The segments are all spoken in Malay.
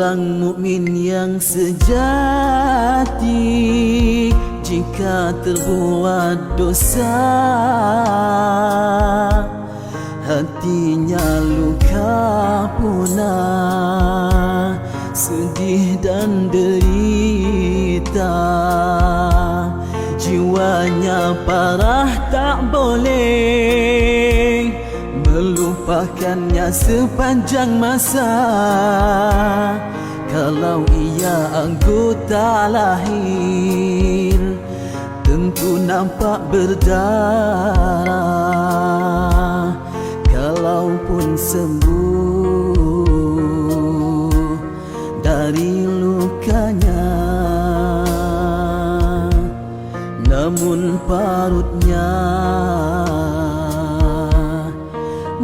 Seorang mukmin yang sejati jika terbuat dosa, hatinya luka punah, sedih dan derita. Jiwanya parah tak boleh melupakannya sepanjang masa. Kalau ia anggota lahir, tentu nampak berdarah. Kalaupun sembuh dari lukanya, namun parutnya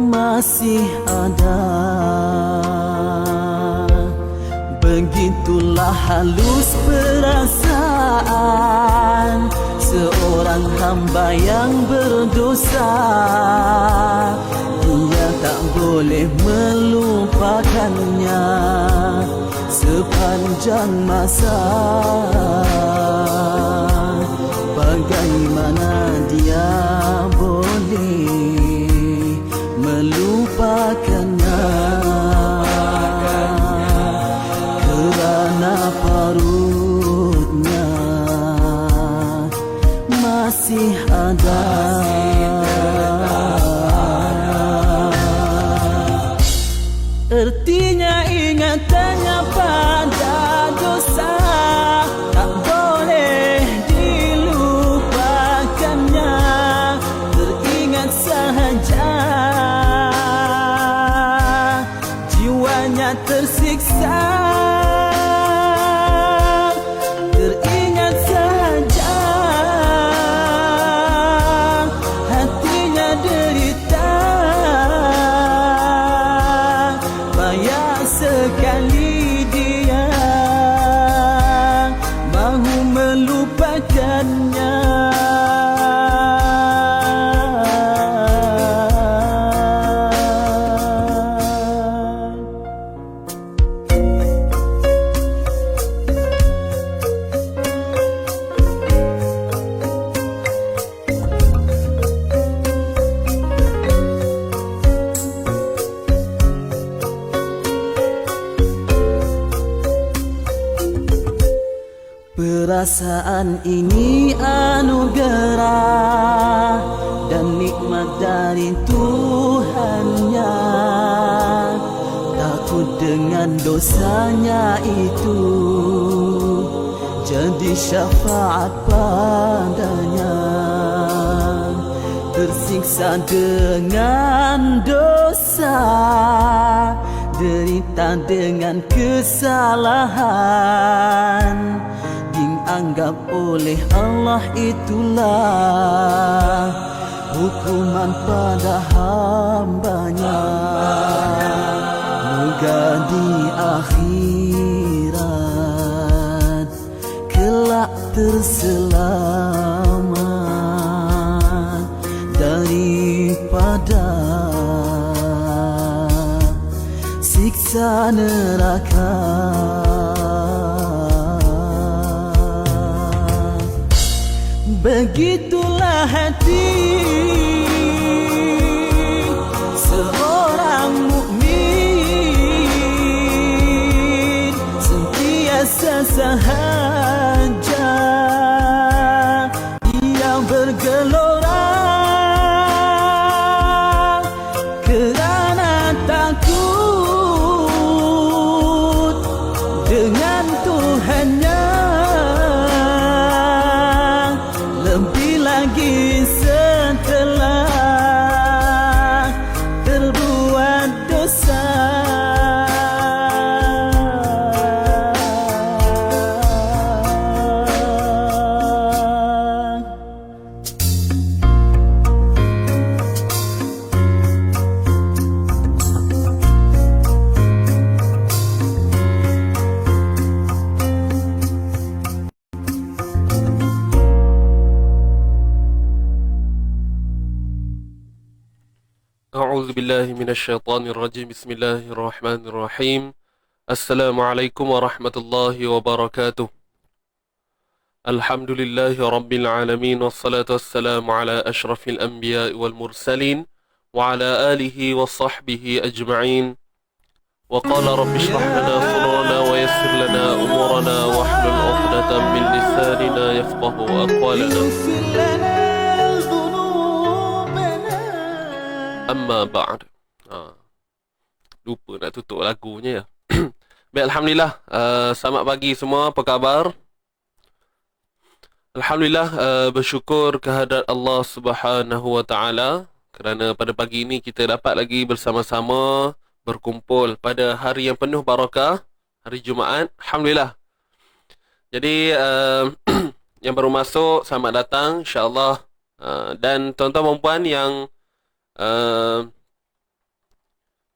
masih ada. Begitulah halus perasaan seorang hamba yang berdosa. Dia tak boleh melupakannya sepanjang masa. Bagaimana dia boleh melupakannya, kerana parutnya masih ada. Artinya ingatannya pada dosa tak boleh dilupakannya, teringat sahaja jiwanya tersiksa. Teringat saja hatinya derita. Payah sekali dia mahu melupakannya. Perasaan ini anugerah dan nikmat dari Tuhannya. Takut dengan dosanya itu jadi syafaat padanya. Tersiksa dengan dosa, derita dengan kesalahan, dianggap oleh Allah itulah hukuman pada hambanya. Moga di akhirat kelak terselamat daripada siksa neraka. Begitulah hati seorang mukmin, sentiasa sahaja dia bergelora kerana takut dengan Tuhannya. Lebih lagi setelah terbuat dosa. A'udzu billahi minasyaitonir rajim. Bismillahirrahmanirrahim. Assalamualaikum warahmatullahi wabarakatuh. Alhamdulillahi rabbil alamin wassalatu wassalamu ala ashrafil anbiya wal mursalin wa ala alihi wa sahbihi ajma'in. Wa qala rabbi shrah lana sadrana wa yassir lana umurana wa hlul 'uqdatam min lisanina yafqahu aqwalana. اغفر لنا ذنوبنا. Amma ba'd. Lupa nak tutup lagunya ya. Baik, alhamdulillah. Selamat pagi semua. Apa khabar? Alhamdulillah, bersyukur kehadrat Allah Subhanahu wa taala kerana pada pagi ini kita dapat lagi bersama-sama berkumpul pada hari yang penuh barakah, hari Jumaat. Alhamdulillah. Jadi yang baru masuk, selamat datang insya-Allah. Dan tuan-tuan dan puan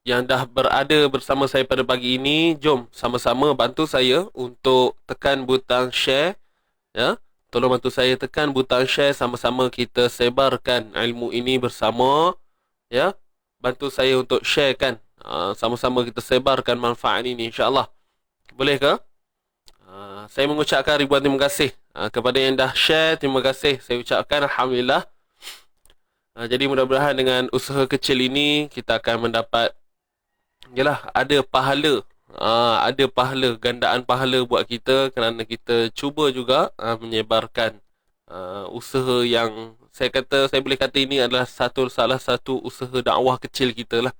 yang dah berada bersama saya pada pagi ini, jom sama-sama bantu saya untuk tekan butang share, ya. Tolong bantu saya tekan butang share, sama-sama kita sebarkan ilmu ini bersama, ya. Bantu saya untuk share kan. Sama-sama kita sebarkan manfaat ini insya-Allah. Boleh ke? Saya mengucapkan ribuan terima kasih kepada yang dah share. Terima kasih saya ucapkan, alhamdulillah. Jadi mudah-mudahan dengan usaha kecil ini kita akan mendapat, yalah, ada pahala. Ada pahala, gandaan pahala buat kita kerana kita cuba juga menyebarkan usaha yang saya boleh kata ini adalah salah satu usaha dakwah kecil kita lah.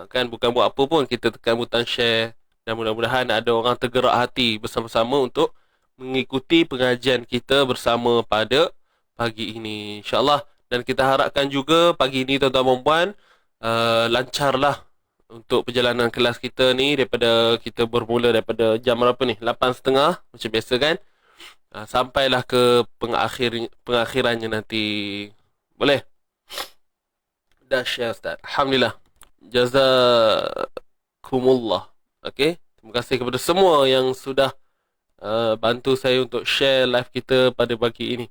Kan bukan buat apa pun, kita tekan butang share dan mudah-mudahan ada orang tergerak hati bersama-sama untuk mengikuti pengajian kita bersama pada pagi ini insya-Allah. Dan kita harapkan juga pagi ini tuan-tuan dan puan lancarlah untuk perjalanan kelas kita ni, daripada kita bermula daripada jam berapa ni? 8.30 macam biasa kan? Sampailah ke pengakhirannya nanti. Boleh? Dah share Ustaz. Alhamdulillah. Jazakumullah. Okey. Terima kasih kepada semua yang sudah bantu saya untuk share live kita pada pagi ini.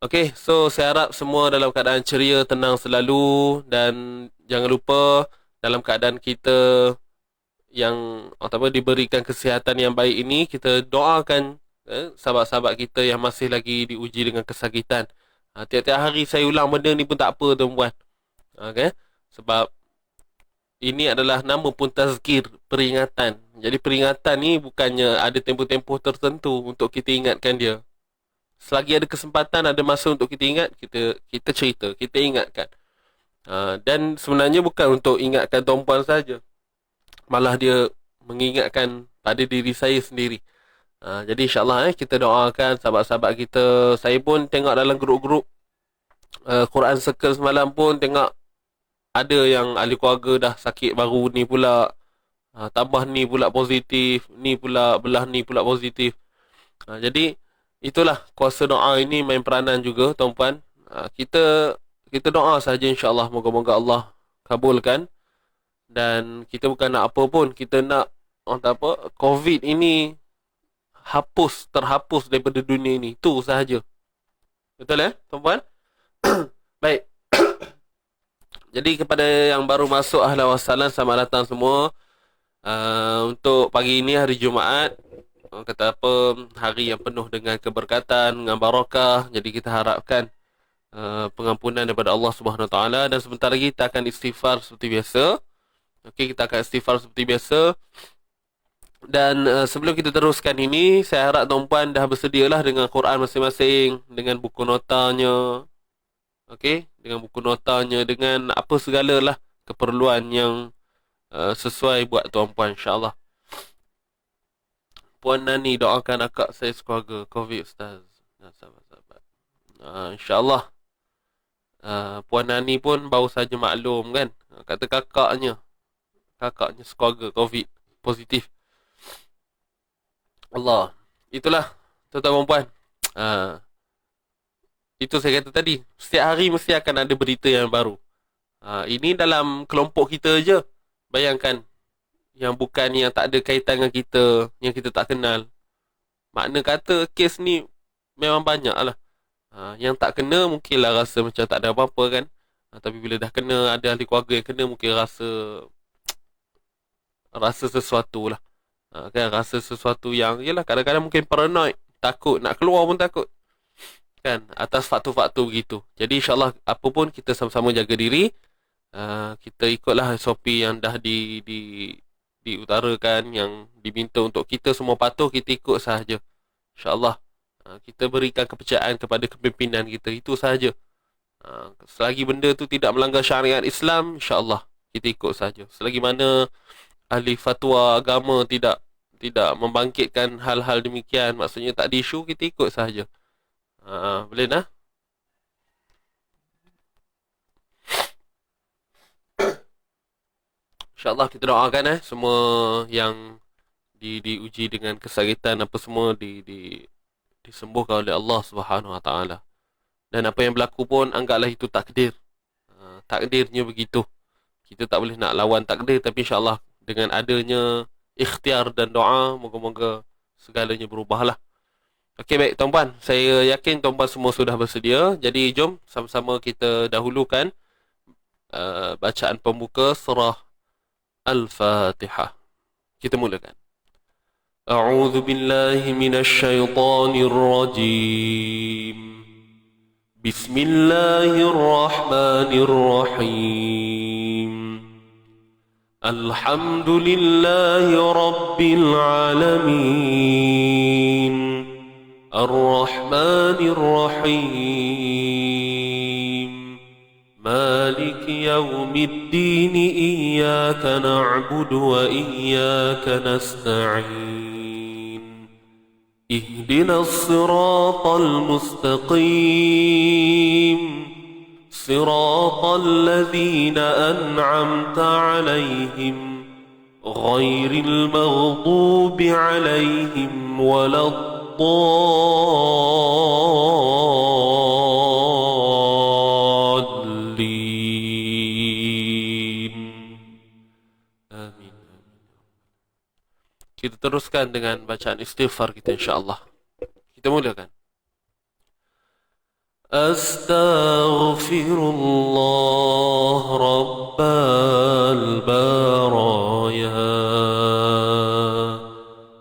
Okey, so saya harap semua dalam keadaan ceria, tenang selalu, dan jangan lupa dalam keadaan kita yang diberikan kesihatan yang baik ini, kita doakan sahabat-sahabat kita yang masih lagi diuji dengan kesakitan. Tiap-tiap hari saya ulang benda ni pun tak apa tuan-puan. Okay? Sebab ini adalah nama pun tazkir, peringatan. Jadi peringatan ni bukannya ada tempoh-tempoh tertentu untuk kita ingatkan dia. Selagi ada kesempatan, ada masa untuk kita ingat, kita cerita, kita ingatkan. Dan sebenarnya bukan untuk ingatkan tuan-puan saja, malah dia mengingatkan pada diri saya sendiri. Jadi insyaAllah kita doakan sahabat-sahabat kita. Saya pun tengok dalam grup-grup Quran Circle semalam pun tengok ada yang ahli keluarga dah sakit baru ni pula, tambah ni pula positif, ni pula belah ni pula positif. Jadi itulah kuasa doa ini main peranan juga tuan-puan. Kita doa saja insya-Allah, moga-moga Allah kabulkan. Dan kita bukan nak apa pun, kita nak COVID ini terhapus daripada dunia ini. Itu sahaja. Betul tuan-puan? Baik. Jadi kepada yang baru masuk, ahlan wa sahlan, selamat datang semua. Untuk pagi ini hari Jumaat, kata apa, hari yang penuh dengan keberkatan, dengan barakah. Jadi kita harapkan pengampunan daripada Allah Subhanahu Wa Taala. Dan sebentar lagi kita akan istighfar seperti biasa. Okey, kita akan istighfar seperti biasa. Dan sebelum kita teruskan ini, saya harap tuan-puan dah bersedialah dengan Quran masing-masing, dengan buku notanya. Okey, dengan buku notanya, dengan apa segalalah keperluan yang sesuai buat tuan-puan insya-Allah. Puan Nani, doakan akak saya sekeluarga COVID Ustaz dan sahabat-sahabat. InsyaAllah. Puan Nani pun baru saja maklum kan. Kata kakaknya sekeluarga COVID positif. Allah. Itulah tuan-tuan dan puan. Itu saya kata tadi, setiap hari mesti akan ada berita yang baru. Ini dalam kelompok kita je. Bayangkan, yang bukan, yang tak ada kaitan dengan kita, yang kita tak kenal. Makna kata kes ni memang banyak lah. Yang tak kena mungkinlah rasa macam tak ada apa-apa kan. Tapi bila dah kena, ada ahli keluarga yang kena, mungkin rasa sesuatu lah. Kan rasa sesuatu yang yalah kadang-kadang mungkin paranoid, takut nak keluar pun takut kan, atas faktor-faktor begitu. Jadi insyaAllah apa pun kita sama-sama jaga diri. Kita ikutlah SOP yang dah diutarakan, yang diminta untuk kita semua patuh, kita ikut sahaja. InsyaAllah kita berikan kepercayaan kepada kepimpinan kita, itu sahaja. Selagi benda tu tidak melanggar syariat Islam, insyaAllah kita ikut sahaja. Selagi mana ahli fatwa agama tidak membangkitkan hal-hal demikian, maksudnya tak ada isu, kita ikut sahaja. Boleh nah? InsyaAllah kita doakan semua yang diuji dengan kesakitan apa semua disembuhkan oleh Allah Subhanahu Wa Taala. Dan apa yang berlaku pun anggaplah itu takdir. Takdirnya begitu. Kita tak boleh nak lawan takdir, tapi insyaAllah dengan adanya ikhtiar dan doa, moga-moga segalanya berubahlah. Okey, baik tuan-puan, saya yakin tuan-puan semua sudah bersedia. Jadi jom sama-sama kita dahulukan bacaan pembuka surah Al-Fatihah. Kita mulakan. A'udzu billahi minasy syaithanir rajim. Bismillahirrahmanirrahim. Alhamdulillahi rabbil alamin. Ar-Rahmanir Rahim. مالك يوم الدين إياك نعبد وإياك نستعين اهدنا الصراط المستقيم صراط الذين أنعمت عليهم غير المغضوب عليهم ولا Kita teruskan dengan bacaan istighfar kita insyaAllah. Kita mulakan. Astaghfirullah Rabbal Baraya.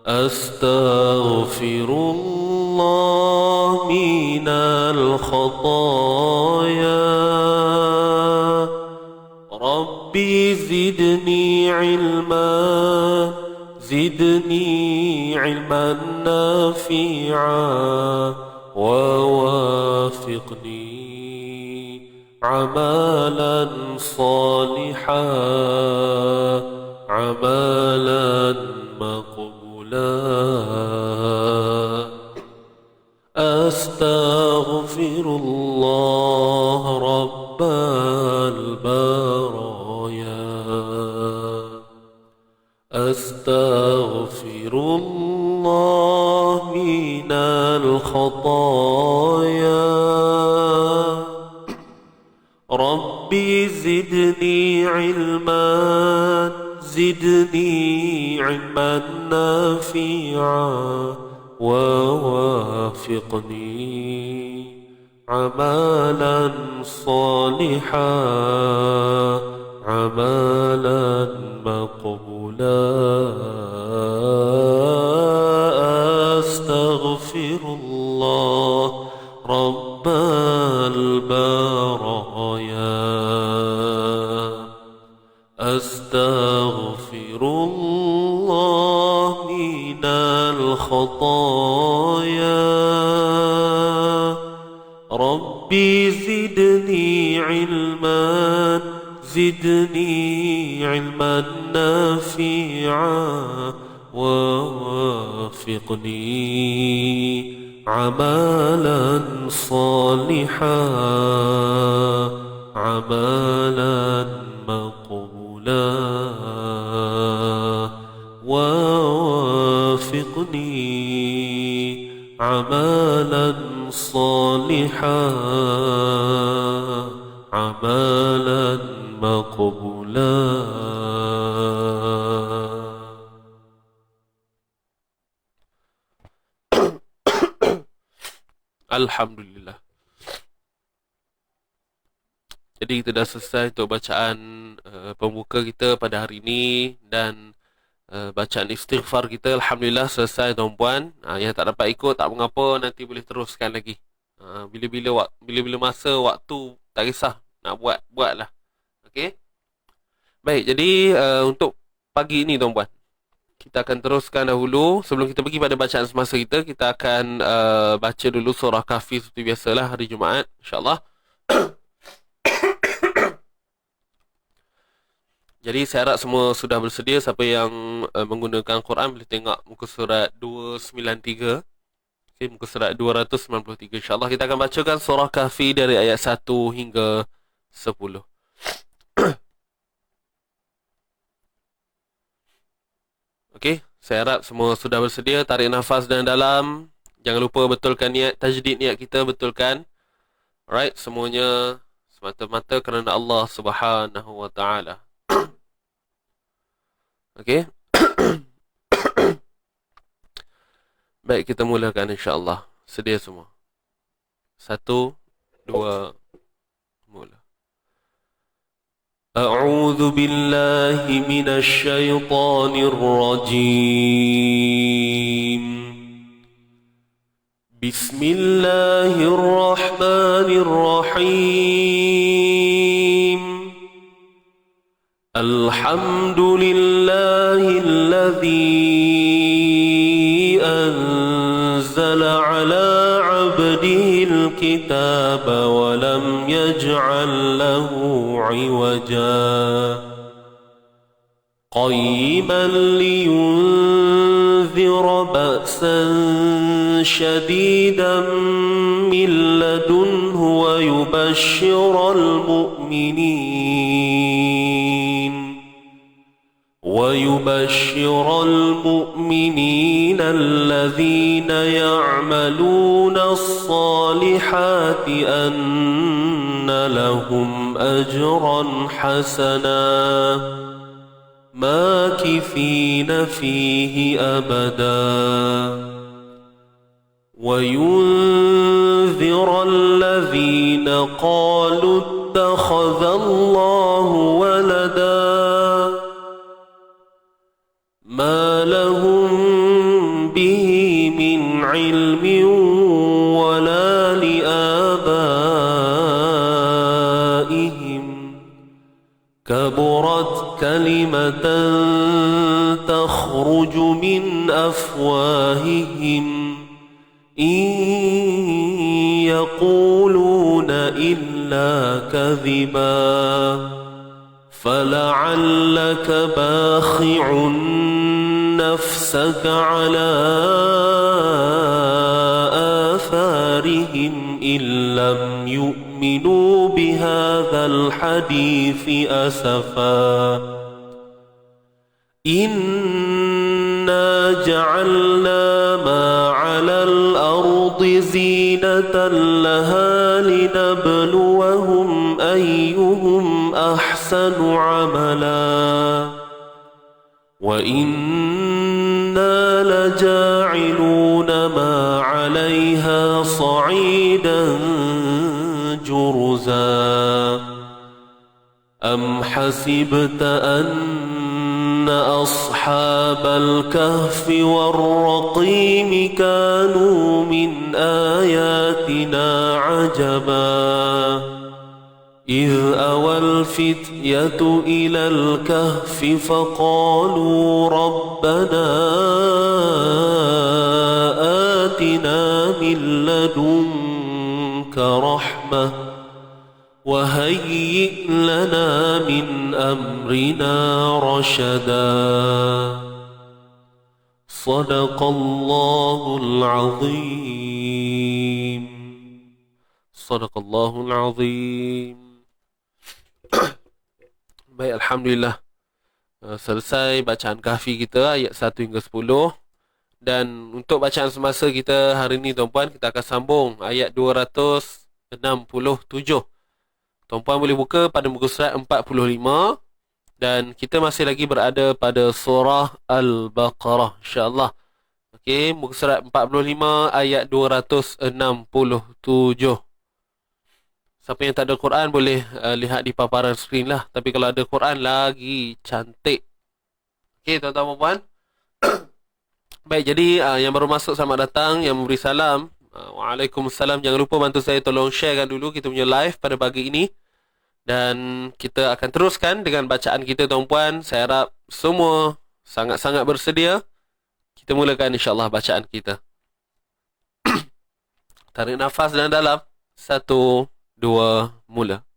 Astaghfirullah minal khataya. Rabbi zidni ilman زدني علما نافعا ووافقني عملا صالحا عملا مقبولا أستغفر الله رب البرايا أستغفر الله من الخطايا ربي زدني علما نافعا ووافقني عملا صالحا عملا مقبولا أستغفر الله رب البرايا أستغفر الله من الخطايا ربي زدني علما نافعا ووافقني عملا صالحا عملا مقبولا ووافقني عملا صالحا عملا مقبولا Alhamdulillah. Jadi kita dah selesai untuk bacaan pembuka kita pada hari ini, dan bacaan istighfar kita alhamdulillah selesai tuan-puan. Yang tak dapat ikut tak mengapa, nanti boleh teruskan lagi. Bila-bila masa waktu tak kisah, nak buatlah. Okey. Baik, jadi untuk pagi ini tuan-puan, kita akan teruskan dahulu. Sebelum kita pergi pada bacaan semasa kita akan baca dulu surah Kahfi seperti biasalah hari Jumaat, insya-Allah. Jadi saya harap semua sudah bersedia. Siapa yang menggunakan Quran boleh tengok muka surat 293. Okay, muka surat 293. InsyaAllah kita akan bacakan surah Kahfi dari ayat 1 hingga 10. Okey, saya harap semua sudah bersedia. Tarik nafas dalam. Jangan lupa betulkan niat, tajdid niat kita, betulkan. Alright, semuanya semata-mata kerana Allah Subhanahu wa taala. Okey. Baik, kita mulakan insya-Allah. Sedia semua. 1 2 mula. A'udzu billahi minasy syaithanir rajim. Bismillahirrahmanirrahim. Alhamdulillahilladzi anzala ala 'abdihil kitaba wa lam yaj'al lahu 'iwaja qayyiman liyunzira ba'san shadidan min ladunhu wa yubashshiral المؤمنين الذين يعملون الصالحات أن لهم أجرا حسنا ماكثين فيه أبدا وينذر الذين قالوا اتخذ الله ولدا ما لهم به من علم ولا لآبائهم كبرت كلمة تخرج من أفواههم إن يقولون إلا كذبا فلعلك باخع نفسك على آثارهم إن لم يؤمنوا بهذا الحديث أسفا إنا جعلنا ما على الأرض زينة لها لنبلوهم أيهم أحسن عملا وإنا لجاعلون ما عليها صعيدا جرزا أم حسبت أن أصحاب الكهف والرقيم كانوا من آياتنا عجبا إذ أوى الفتية إلى الكهف فقالوا ربنا آتنا من لدنك رحمة وهيئ لنا من أمرنا رشدا صدق الله العظيم صدق الله العظيم. Baik, alhamdulillah. Selesai bacaan Kahfi kita ayat 1 hingga 10. Dan untuk bacaan semasa kita hari ini tuan-puan, kita akan sambung ayat 267. Tuan-puan boleh buka pada muka surat 45. Dan kita masih lagi berada pada surah Al-Baqarah, insya-Allah. Okey, muka surat 45 ayat 267. Siapa yang tak ada Quran boleh lihat di paparan skrin lah. Tapi kalau ada Quran lagi cantik. Okey, tuan-tuan dan puan. Baik, jadi yang baru masuk selamat datang, yang memberi salam. Waalaikumsalam. Jangan lupa bantu saya tolong sharekan dulu kita punya live pada pagi ini. Dan kita akan teruskan dengan bacaan kita, tuan-puan. Saya harap semua sangat-sangat bersedia. Kita mulakan insya-Allah bacaan kita. Tarik nafas dalam. 1, 2, mula.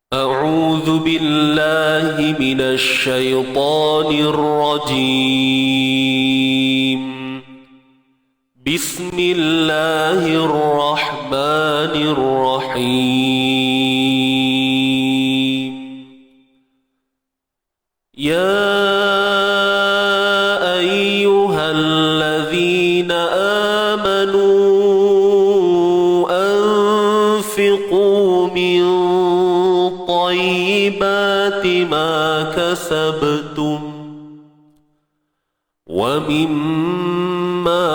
أعوذ بالله من الشيطان الرجيم بسم الله الرحمن الرحيم يا أيها الذين آمنوا أنفقوا من طيبات ما كسبتم ومما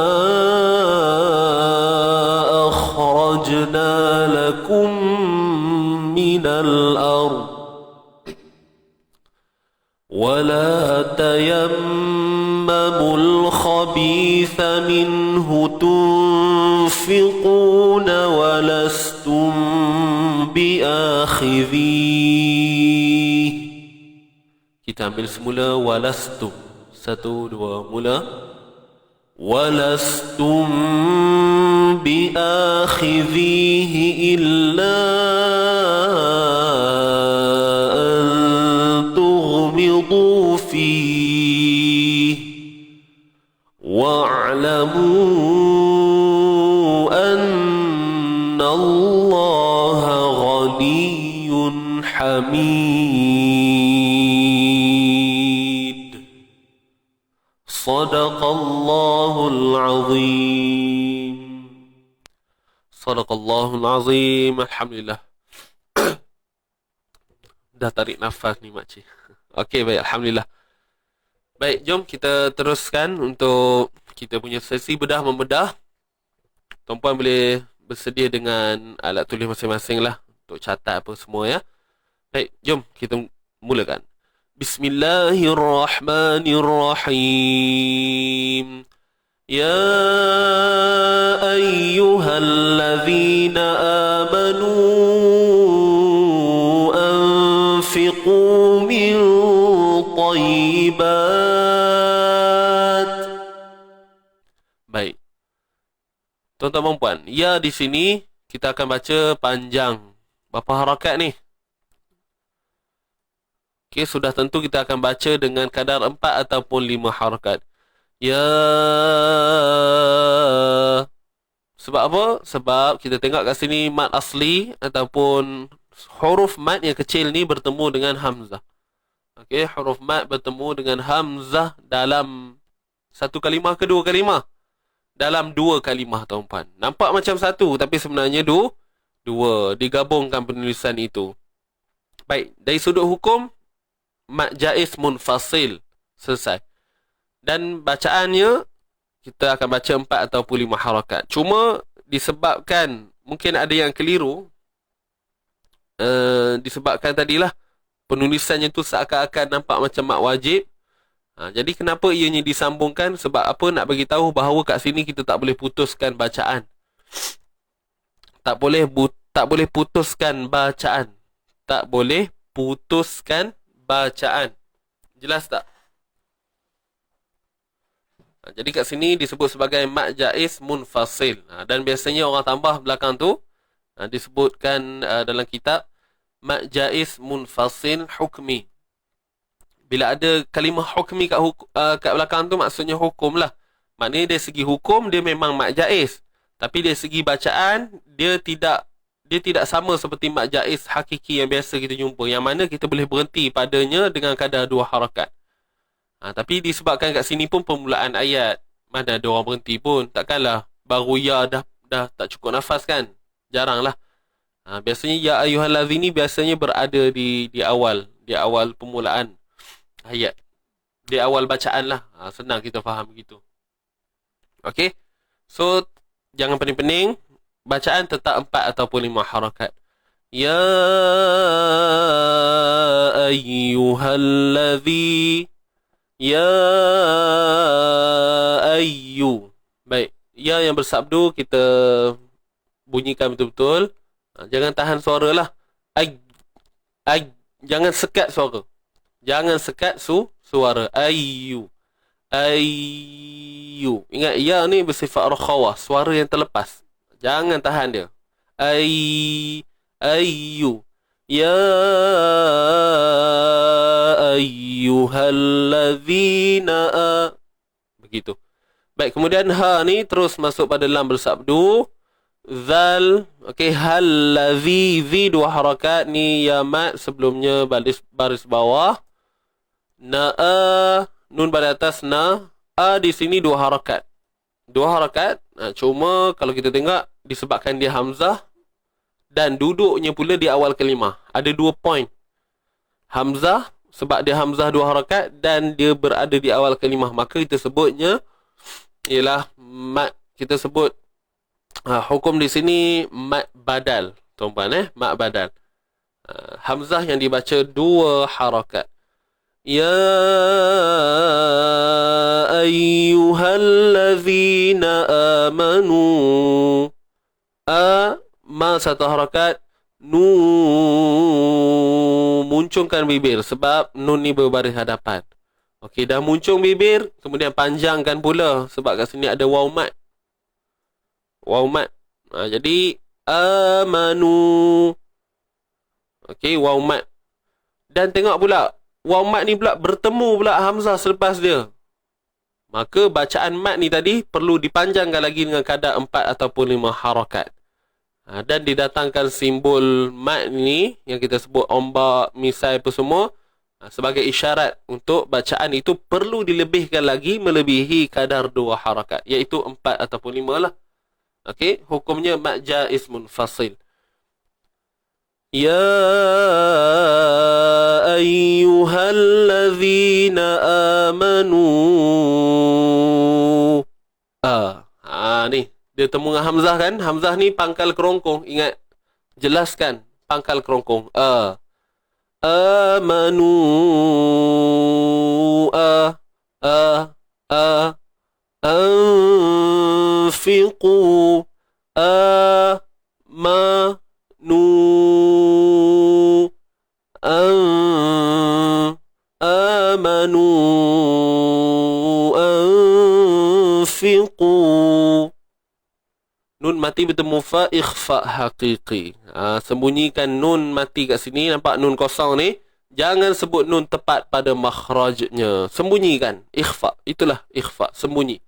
أخرجنا لكم من الأرض ولا تيمموا الخبيث منه تنفقون ولستم بآخذيه. Kita ambil semula walastum. 1, 2, mula. Walastum biakhidhihi illa an tughmidu fihi wa'lamu anna Allaha ghaniyyun hamid. Sadaqallahul azim. Sadaqallahul azim. Alhamdulillah. Dah tarik nafas ni makcik. Okey, baik, alhamdulillah. Baik, jom kita teruskan untuk kita punya sesi bedah membedah. Tuan-puan boleh bersedia dengan alat tulis masing-masing lah untuk catat apa semua ya. Baik, jom kita mulakan. Bismillahirrahmanirrahim. Ya ayyuhalladzina amanu anfiqu min thayyibat. Baik. Tuan-tuan dan puan, ya di sini kita akan baca panjang. Berapa harakat ni? Okey, sudah tentu kita akan baca dengan kadar 4 ataupun 5 harakat. Ya. Sebab apa? Sebab kita tengok kat sini mad asli ataupun huruf mad yang kecil ni bertemu dengan hamzah. Okey, huruf mad bertemu dengan hamzah dalam satu kalimah ke dua kalimah? Dalam 2 kalimah, tuan-puan. Nampak macam satu tapi sebenarnya dua. Digabungkan penulisan itu. Baik, dari sudut hukum mad jaiz munfasil. Selesai. Dan bacaannya kita akan baca 4 ataupun 5 harakat. Cuma disebabkan mungkin ada yang keliru, disebabkan tadilah penulisannya tu seakan-akan nampak macam mad wajib. Jadi kenapa ianya disambungkan? Sebab apa? Nak bagi tahu bahawa kat sini kita tak boleh putuskan bacaan. Tak boleh putuskan bacaan. Tak boleh putuskan bacaan. Jelas tak? Jadi kat sini disebut sebagai mad jaiz munfasil. Dan biasanya orang tambah belakang tu disebutkan dalam kitab mad jaiz munfasil hukmi. Bila ada kalimah hukmi kat belakang tu maksudnya hukum lah. Maknanya dari segi hukum dia memang mad jaiz. Tapi dari segi bacaan dia tidak sama seperti mad jaiz hakiki yang biasa kita jumpa. Yang mana kita boleh berhenti padanya dengan kadar 2 harakat. Tapi disebabkan kat sini pun permulaan ayat. Mana ada orang berhenti pun. Takkanlah baru ya dah tak cukup nafas kan. Jarang lah. Biasanya ya ayyuhallazini biasanya berada di awal permulaan ayat. Di awal bacaan lah. Senang kita faham begitu. Okey. So, jangan pening-pening. Bacaan tetap 4 ataupun 5 harakat. Ya ayyuhallazi. Ya ayyu. Baik. Ya yang bersabdu kita bunyikan betul-betul. Jangan tahan suara lah. Ay. Ay. Jangan sekat suara. Jangan sekat suara. Ayyu. Ayyu. Ingat, ya ni bersifat rakhawah. Suara yang terlepas. Jangan tahan dia. Ayyu. Ya ayyuhalladzina begitu. Baik, kemudian ha ni terus masuk pada lam bersabdu. Zal, okey, hallazi, zi dua harakat ni ya mat sebelumnya baris bawah. Na'a, nun pada atas na, a di sini dua harakat. Dua harakat, cuma kalau kita tengok disebabkan dia hamzah dan duduknya pula di awal kalimah. Ada 2 poin. Hamzah, sebab dia hamzah 2 harakat dan dia berada di awal kalimah, maka kita sebutnya ialah mat. Kita sebut hukum di sini mat badal, tuan-tuan, mat badal. Hamzah yang dibaca 2 harakat. Ya ayyuhalladzina amanu. Ma satu harakat, nu muncungkan bibir sebab nun ni berbaris hadapan. Okey, dah muncung bibir, kemudian panjangkan pula sebab kat sini ada waw mat. Waw mat. Jadi amanu. Okey, waw mat. Dan tengok pula waw mat ni pula bertemu pula hamzah selepas dia. Maka bacaan mat ni tadi perlu dipanjangkan lagi dengan kadar 4 ataupun 5 harakat. Dan didatangkan simbol mat ni yang kita sebut ombak, misai apa semua sebagai isyarat untuk bacaan itu perlu dilebihkan lagi melebihi kadar 2 harakat, iaitu 4 ataupun 5 lah. Okey, hukumnya mat jaiz munfasil. Ya ayyuhalladzina amanu. Ni dia temu dengan hamzah kan? Hamzah ni pangkal kerongkong. Ingat, jelaskan pangkal kerongkong. Amanu. Anfiqu. Amanu. Amanu. Anfiqu. Nun mati bertemu fa, ikhfa haqiqi. Sembunyikan nun mati kat sini. Nampak nun kosong ni? Jangan sebut nun tepat pada makhrajnya. Sembunyikan. Ikhfa. Itulah ikhfa. Sembunyi.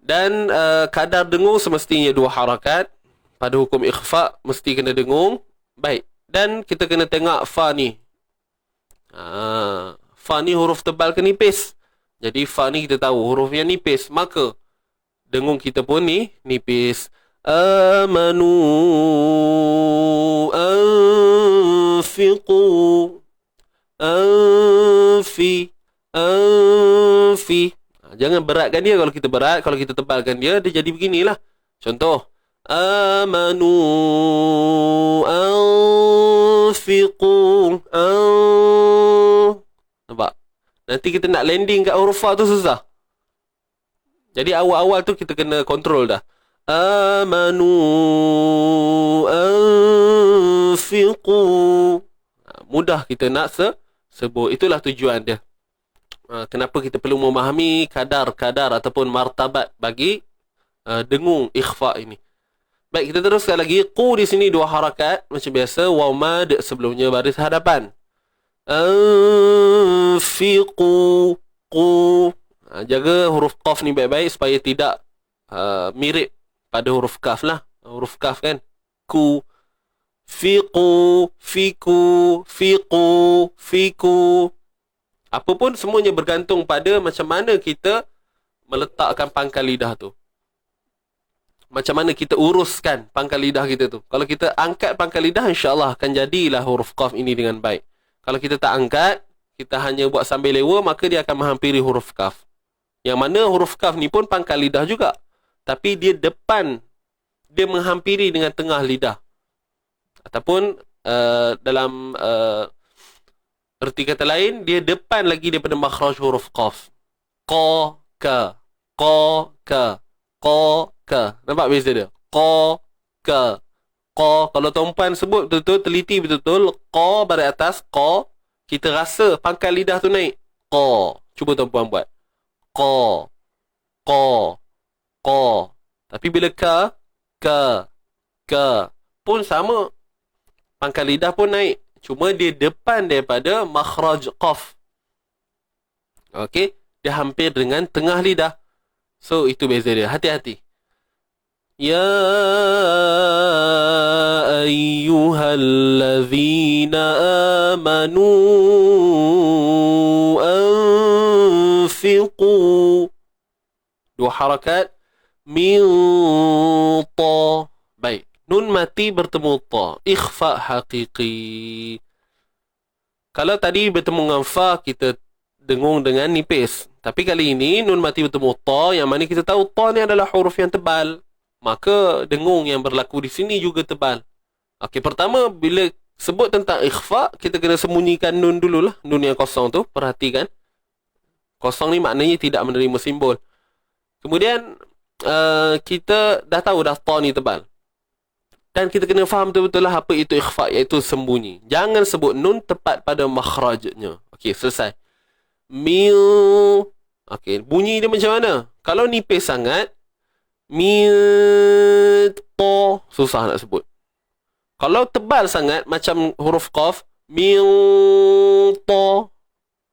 Dan kadar dengung semestinya 2 harakat. Pada hukum ikhfa, mesti kena dengung. Baik. Dan kita kena tengok fa ni. Fa ni huruf tebal ke nipis? Jadi fa ni kita tahu hurufnya nipis. Maka dengung kita pun ni nipis. Amanu anfiqu. Anfi. Jangan beratkan dia. Kalau kita berat, kalau kita tebalkan dia, dia jadi beginilah. Contoh, amanu anfiqu. Nampak? Nanti kita nak landing kat huruf fa tu susah. Jadi awal-awal tu kita kena kontrol dah. Amanu anfiqu. Mudah kita nak sebut. Itulah tujuan dia. Kenapa kita perlu memahami kadar-kadar ataupun martabat bagi dengung ikhfa ini. Baik, kita teruskan lagi. Qu di sini 2 harakat. Macam biasa, waw mad sebelumnya baris hadapan. Anfiqu. Qu. Jaga huruf qaf ni baik-baik supaya tidak mirip pada huruf kaf lah. Huruf kaf kan. Ku. Fiqu. Fiku. Fiqu. Fiku. Apapun semuanya bergantung pada macam mana kita meletakkan pangkal lidah tu. Macam mana kita uruskan pangkal lidah kita tu. Kalau kita angkat pangkal lidah, insyaAllah akan jadilah huruf qaf ini dengan baik. Kalau kita tak angkat, kita hanya buat sambil lewa, maka dia akan menghampiri huruf kaf. Yang mana huruf kaf ni pun pangkal lidah juga. Tapi dia depan, dia menghampiri dengan tengah lidah. Ataupun dalam Erti kata lain, dia depan lagi daripada makhraj huruf qaf. Qa, ka, qa, ka, qa, ka. Nampak beza dia? Qa, ka, qa. Kalau tuan-puan sebut betul-betul, teliti betul-betul, qa baris atas, qa, kita rasa pangkal lidah tu naik. Qa. Cuba tuan-puan buat. Qa, qa, qa. Tapi bila ka, pun sama. Pangkal lidah pun naik. Cuma dia depan daripada makhraj qaf. Okey? Dia hampir dengan tengah lidah. So, itu beza dia. Hati-hati. Ya ayyuhallazina amanu anfiqu. Dua harakat. Min ta. Baik. Nun mati bertemu ta. Ikhfa haqiqi. Kalau tadi bertemu dengan fa, kita dengung dengan nipis. Tapi kali ini, nun mati bertemu ta, yang mana kita tahu ta ni adalah huruf yang tebal. Maka, dengung yang berlaku di sini juga tebal. Okey, pertama, bila sebut tentang ikhfa, kita kena sembunyikan nun dululah. Nun yang kosong tu, perhatikan. Kosong ni maknanya tidak menerima simbol. Kemudian, kita dah tahu dah ta ni tebal. Dan kita kena faham betul-betul lah apa itu ikhfa, iaitu sembunyi. Jangan sebut nun tepat pada makhrajnya. Okey, selesai. Mil. Okey, bunyi dia macam mana? Kalau nipis sangat, mil to, susah nak sebut. Kalau tebal sangat, macam huruf qaf, mil to,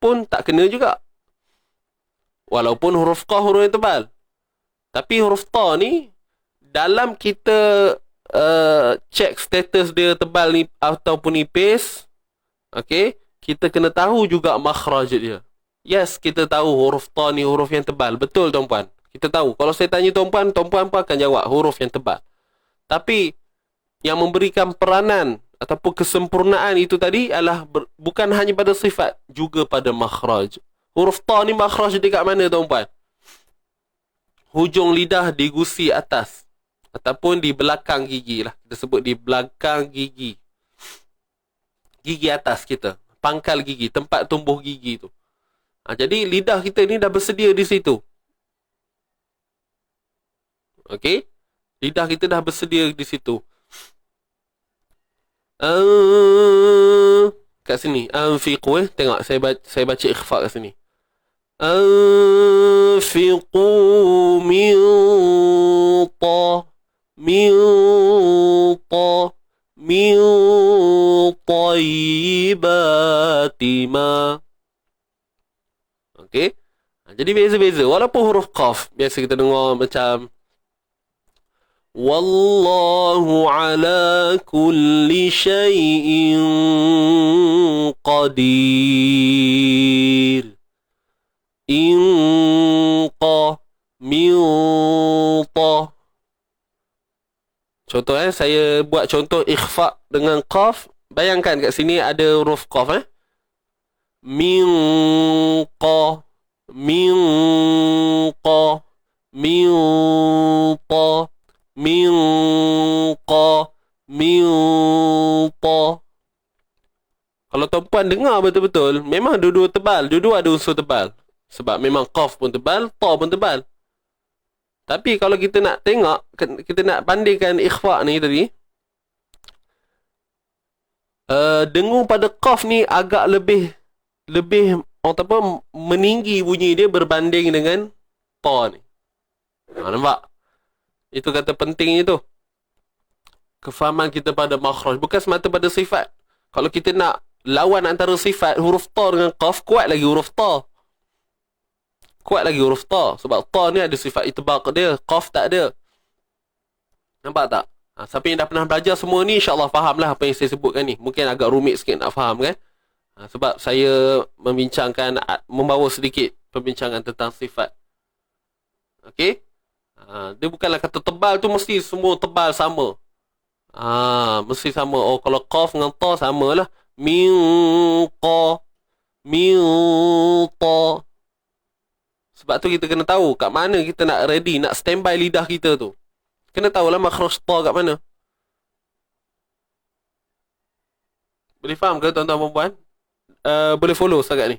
pun tak kena juga. Walaupun huruf qaf huruf yang tebal. Tapi huruf ta ni, dalam kita check status dia tebal ni ataupun nipis, okey, kita kena tahu juga makhraj dia. Yes, kita tahu huruf ta ni huruf yang tebal. Betul tuan-puan. Kita tahu. Kalau saya tanya tuan-puan, tuan-puan pun akan jawab huruf yang tebal. Tapi yang memberikan peranan ataupun kesempurnaan itu tadi adalah bukan hanya pada sifat, juga pada makhraj. Huruf ta ni makhraj dia kat mana tuan-puan? Hujung lidah di gusi atas. Ataupun di belakang gigi lah. Kita sebut di belakang gigi. Gigi atas kita. Pangkal gigi. Tempat tumbuh gigi tu. Jadi lidah kita ni dah bersedia di situ. Okey? Lidah kita dah bersedia di situ. Kat sini. Anfiqu Tengok saya baca ikhfa kat sini. Anfiqu min ta. Min tayyibati ma. Okey. Jadi beza-beza. Walaupun huruf qaf, biasa kita dengar macam wallahu ala kulli syai'in qadir. Inqa min ta. Contoh saya buat contoh ikhfa dengan qaf. Bayangkan kat sini ada huruf qaf Min qa, min qa, min ta, min qa, min ta. Kalau tuan-puan dengar betul-betul, memang dua-dua tebal, dua-dua ada unsur tebal. Sebab memang qaf pun tebal, ta pun tebal. Tapi kalau kita nak tengok, kita nak bandingkan ikhfa ni tadi, dengung pada qaf ni agak lebih meninggi bunyi dia berbanding dengan ta ni. Nampak? Itu kata pentingnya tu. Kefahaman kita pada makhraj, bukan semata pada sifat. Kalau kita nak lawan antara sifat huruf ta dengan qaf, kuat lagi huruf ta. Kuat lagi huruf ta. Sebab ta ni ada sifat itbaq dia, qaf tak ada. Nampak tak? Siapa yang dah pernah belajar semua ni, insyaAllah fahamlah apa yang saya sebutkan ni. Mungkin agak rumit sikit nak faham kan? Sebab saya membawa sedikit perbincangan tentang sifat. Okey? Dia bukanlah kata tebal tu mesti semua tebal sama. Mesti sama. Oh, kalau qaf dengan ta samalah. Min qa, min ta. Sebab tu kita kena tahu kat mana kita nak ready, nak standby lidah kita tu. Kena tahulah makhraj ta kat mana. Boleh faham ke tuan-tuan dan puan-puan? boleh follow setakat ni.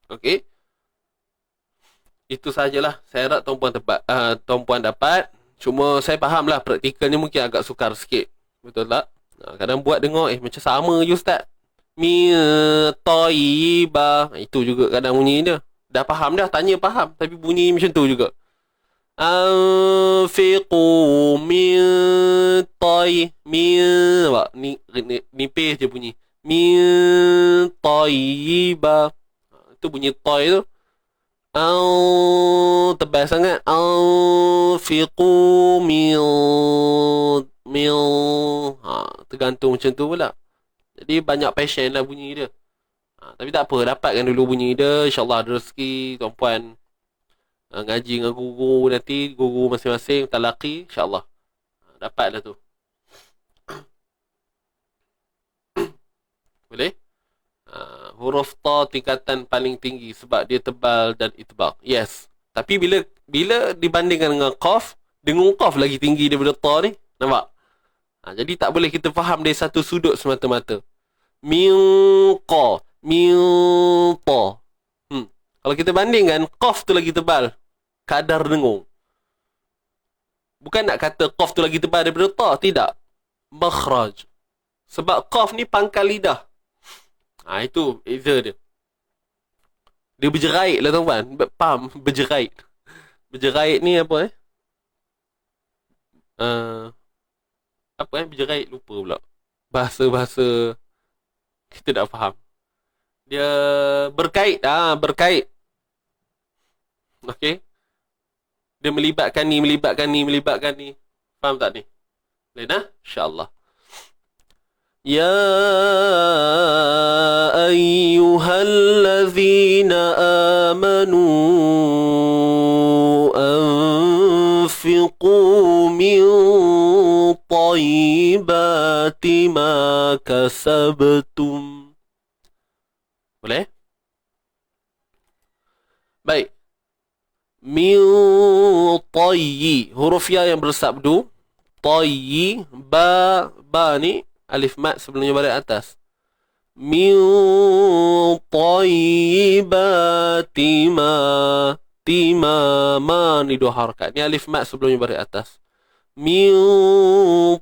Okey. Itu sajalah. Saya harap tuan-puan dapat. Cuma saya faham lah praktikalnya mungkin agak sukar sikit. Betul tak? Kadang buat dengar macam sama je ustaz. Tayyiba. Itu juga kadang bunyi dia. Dah faham dah, tanya faham, tapi bunyi macam tu juga. Anfiqu min nampak? Nipis je bunyi. Min tayyiba. Itu bunyi toy tu. Tebal sangat. Anfiqu min tergantung macam tu pula. Jadi banyak passion lah bunyi dia. Tapi tak apa, dapatkan dulu bunyi dia. InsyaAllah ada rezeki tuan-puan ngaji dengan guru nanti, guru masing-masing talaqi, insyaAllah dapatlah tu. Boleh? Huruf ta tingkatan paling tinggi sebab dia tebal dan itbaq. Yes. Tapi bila dibandingkan dengan qaf, dengung qaf lagi tinggi daripada ta ni. Nampak? Jadi tak boleh kita faham dari satu sudut semata-mata. Min qa, min ta. Kalau kita bandingkan, qaf tu lagi tebal kadar dengung. Bukan nak kata qaf tu lagi tebal daripada ta, tidak. Makhraj. Sebab qaf ni pangkal lidah. Itu beza dia. Dia berjerait lah tuan-tuan. Faham? Berjerait. Berjerait ni apa berjerait? Lupa pula. Bahasa-bahasa kita tak faham. Dia berkait. Berkait. Okey. Dia melibatkan ni. Faham tak ni? Boleh dah? InsyaAllah. Ya ayyuhallazina amanu anfiqu min tayyibati ma kasabtum. Boleh? Baik. Min tayyi, huruf ya yang bersabdu. Tayyi, ba ni alif mat sebelumnya baris atas. Min tayyibati ma ni dua harakat. Ni alif mat sebelumnya baris atas. Min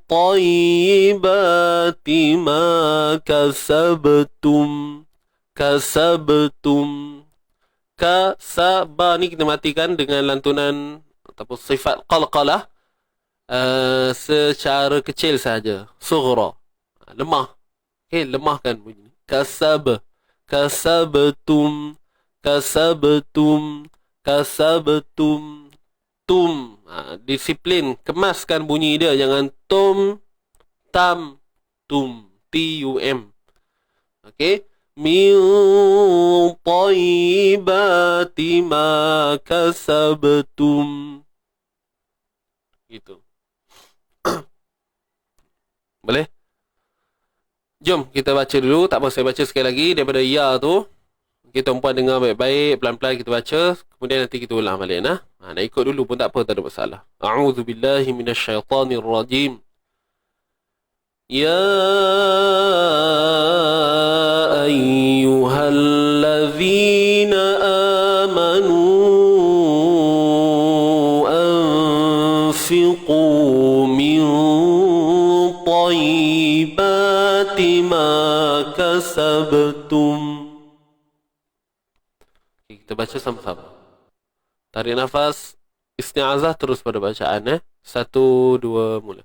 tayyibati ma kasabtum. Kasaba ni kita matikan dengan lantunan ataupun sifat qalqalah secara kecil saja. Sughra. Lemah. Okey, lemahkan bunyi. Kasabtum. Disiplin, kemaskan bunyi dia, jangan tum. Okey. Min tayyibati ma kasabtum. Gitu. Boleh? Jom kita baca dulu. Tak apa, saya baca sekali lagi daripada ya tu. Kita tuan-puan dengar baik-baik, pelan-pelan kita baca. Kemudian nanti kita ulang balik nak ikut dulu pun tak apa, tak ada masalah. A'udzubillahi minasyaitanirrajim. Ya ayyuhallazina amanu anfiqu min tayyibati ma kasabtum. Kita baca sama-sama. Tarik nafas, isti'azah terus pada bacaan 1, 2, mula.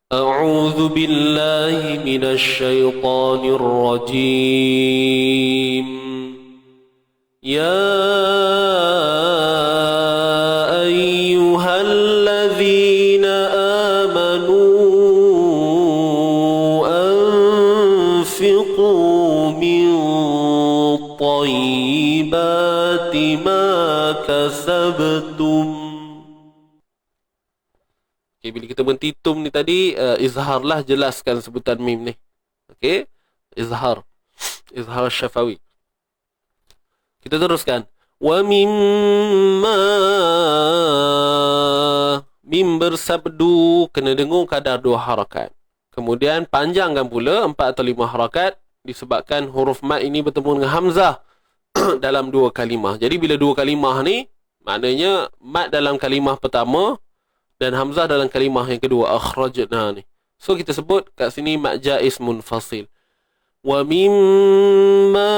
أعوذ بالله من الشيطان الرجيم يا أيها الذين آمنوا أنفقوا من طيبات ما كسبتم. Okay, bila kita mentitum ni tadi, izharlah, jelaskan sebutan mim ni. Okey, izhar syafawi. Kita teruskan. Wa mimma Mim bersabdu kena dengung kadar 2 harakat. Kemudian panjangkan pula 4 atau 5 harakat disebabkan huruf mat ini bertemu dengan hamzah dalam 2 kalimah. Jadi bila 2 kalimah ni, maknanya mat dalam kalimah pertama dan hamzah dalam kalimah yang kedua, akhrajna ni. So kita sebut kat sini mat jaiz munfasil. Wa mimma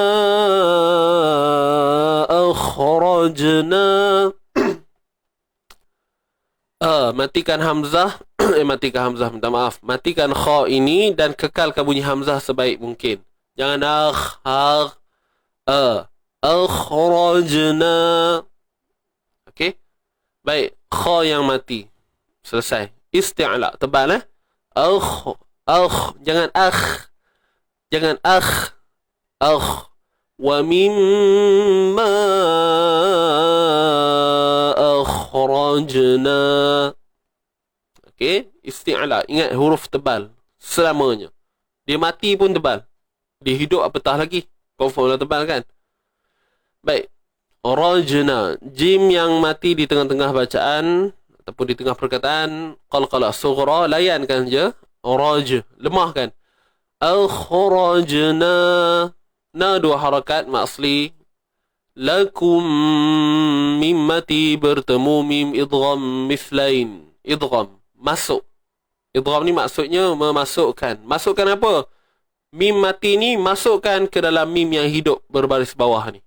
akhrajna. Matikan hamzah, matikan hamzah, minta maaf. Matikan kha ini dan kekalkan bunyi hamzah sebaik mungkin. Jangan akhrajna. Okey? Baik, kha yang mati. Selesai. Isti'la, tebal jangan jangan wa mimma akhrajna. Okey, isti'la, ingat huruf tebal selamanya. Dia mati pun tebal, dia hidup apatah lagi, confirm lah tebal kan. Baik, rajna, jim yang mati di tengah-tengah bacaan ataupun di tengah perkataan, qalqalah sughra, layankan je, raj, lemahkan. Akhrajna, na 2 harakat mat asli. Lakum mimmati bertemu mim idgham mithlain. Idgham, masuk. Idgham ni maksudnya memasukkan. Masukkan apa? Mim mati ni masukkan ke dalam mim yang hidup berbaris bawah ni.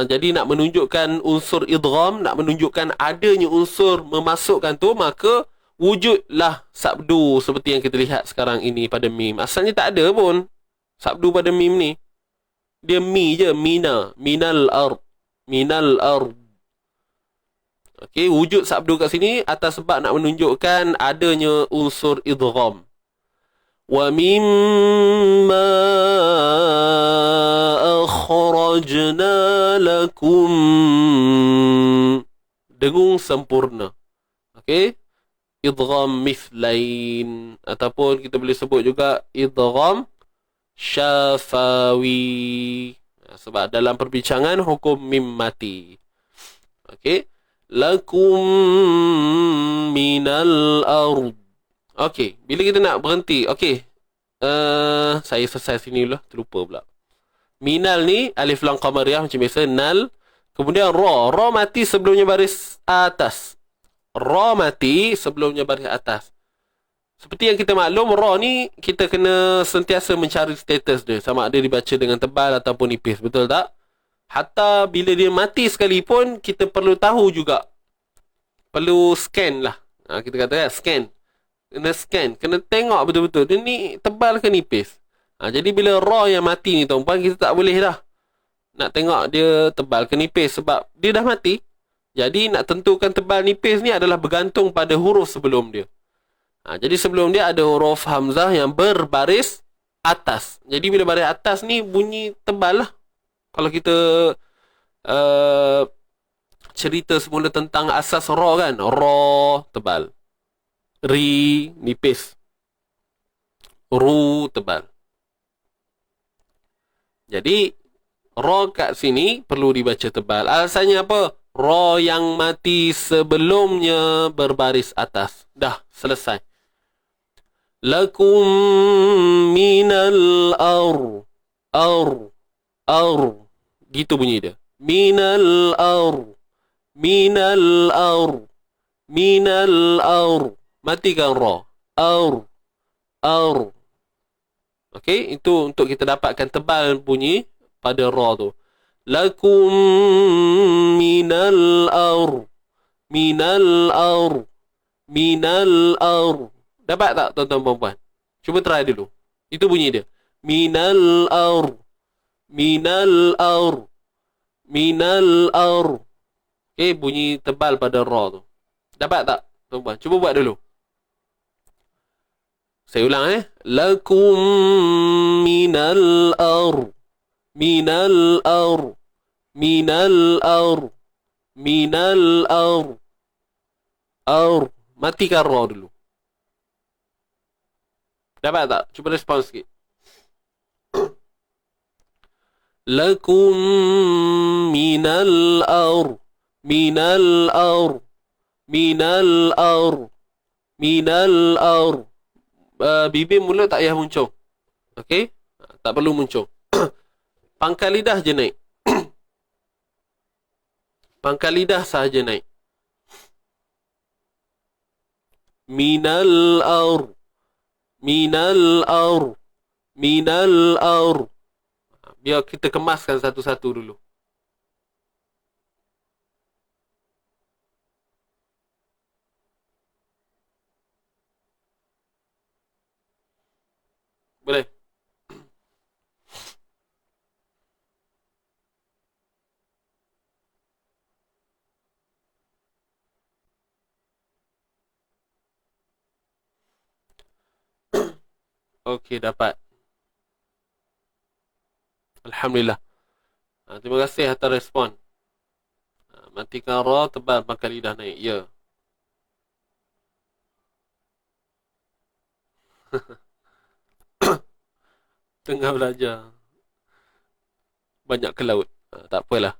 Jadi nak menunjukkan unsur idgham, nak menunjukkan adanya unsur memasukkan tu, maka wujudlah sabdu seperti yang kita lihat sekarang ini pada mim. Asalnya tak ada pun sabdu pada mim ni. Dia mi je, mina, minal ard, minal ard. Okey, wujud sabdu kat sini atas sebab nak menunjukkan adanya unsur idgham. Wa mimma akhrajna lakum, dengung sempurna. Okey, idgham mithlain, ataupun kita boleh sebut juga idgham syafawi, sebab dalam perbincangan hukum mim mati. Okey, lakum minal ard. Okey, bila kita nak berhenti, okey, saya selesai sini dulu, terlupa pula. Minal ni alif lam qamariyah macam biasa, nal. Kemudian ra mati sebelumnya baris atas. Ra mati sebelumnya baris atas. Seperti yang kita maklum, ra ni kita kena sentiasa mencari status dia, sama ada dibaca dengan tebal ataupun nipis, betul tak? Hatta bila dia mati sekalipun, kita perlu tahu juga. Perlu scan lah. Kita kata scan. Kena scan, kena tengok betul-betul dia ni tebal ke nipis. Jadi bila ra yang mati ni tuan-puan, kita tak boleh dah nak tengok dia tebal ke nipis sebab dia dah mati. Jadi nak tentukan tebal nipis ni adalah bergantung pada huruf sebelum dia. Jadi sebelum dia ada huruf hamzah yang berbaris atas. Jadi bila baris atas ni bunyi tebal lah. Kalau kita cerita semula tentang asas ra kan, ra tebal, ri nipis, ru tebal. Jadi ra kat sini perlu dibaca tebal. Alasannya apa? Ra yang mati sebelumnya berbaris atas. Dah selesai. Lakum minal ar. Gitu bunyi dia. Minal ar. Matikan ra. Ar. Okey, itu untuk kita dapatkan tebal bunyi pada ra tu. Lakum minal ar. Dapat tak tuan-tuan puan-puan? Cuba try dulu. Itu bunyi dia. Minal ar. Okey, bunyi tebal pada ra tu. Dapat tak tuan-puan? Cuba buat dulu. Saya ulang Lakum minal ar. Matikan ra dulu. Dapat tak? Cuba respon sikit. Lakum minal ar. minal ar, minal ar. Bibir mulut tak payah muncung. Okey? Tak perlu muncung. Pangkal lidah je naik. Pangkal lidah sahaja naik. Minal ar, minal ar, minal ar. Biar kita kemaskan satu-satu dulu. Boleh? Okey, dapat. Alhamdulillah. Terima kasih atas respon. Matikan ra, tebal pangkal lidah naik. Ya. Tengah belajar. Banyak ke laut. Tak apalah.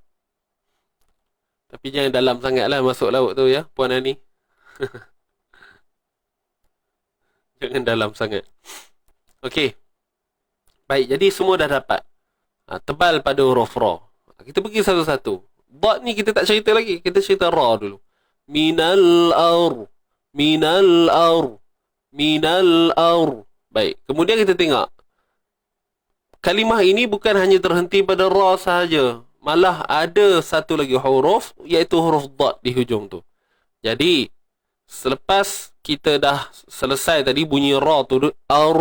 Tapi jangan dalam sangat lah masuk laut tu ya, Puan Ani. Jangan dalam sangat. Okey. Baik, jadi semua dah dapat. Tebal pada huruf ra. Kita pergi satu-satu. Dot ni kita tak cerita lagi. Kita cerita ra dulu. Minal ar. Minal ar. Minal ar. Baik. Kemudian kita tengok. Kalimah ini bukan hanya terhenti pada ra sahaja. Malah ada satu lagi huruf, iaitu huruf dot di hujung tu. Jadi, selepas kita dah selesai tadi bunyi ra tu, ar,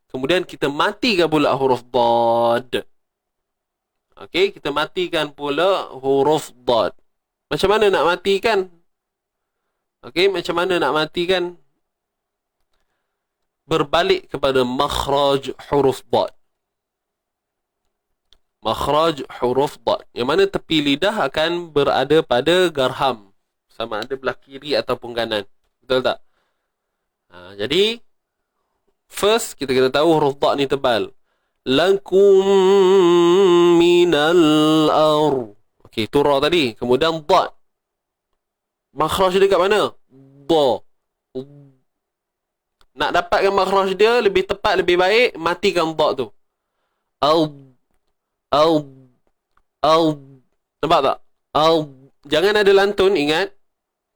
kemudian kita matikan pula huruf dad. Okey, kita matikan pula huruf dad. Macam mana nak matikan? Okey, macam mana nak matikan? Berbalik kepada makhraj huruf dad. Makhraj huruf dad. Yang mana tepi lidah akan berada pada garham. Sama ada belah kiri ataupun kanan. Betul tak? Jadi, first, kita kena tahu huruf dad ni tebal. Lakum minal ar. Okey, tu ra tadi. Kemudian dad. Makhraj dia kat mana? Da. Nak dapatkan makhraj dia lebih tepat, lebih baik, matikan dad tu. Al. Nampak tak? Jangan ada lantun, ingat.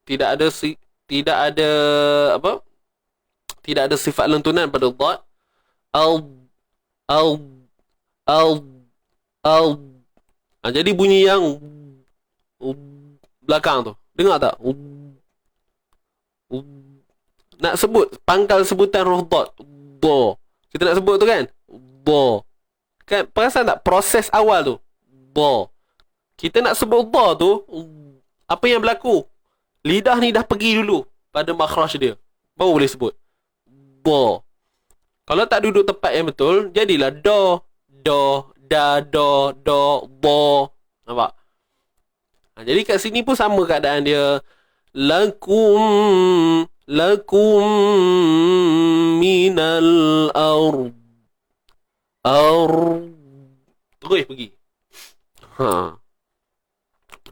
Tidak ada apa? Tidak ada sifat lantunan pada dad. Jadi bunyi yang belakang tu. Dengar tak? Nak sebut pangkal sebutan huruf dad. Do. Kita nak sebut tu kan? Do. Kan perasan tak proses awal tu? Do. Kita nak sebut da tu, apa yang berlaku? Lidah ni dah pergi dulu pada makhraj dia. Baru boleh sebut. Da. Kalau tak duduk tepat yang betul, jadilah do, do, da, do, do, bo. Nampak? Jadi kat sini pun sama keadaan dia. Lakum minal ard. Terus pergi.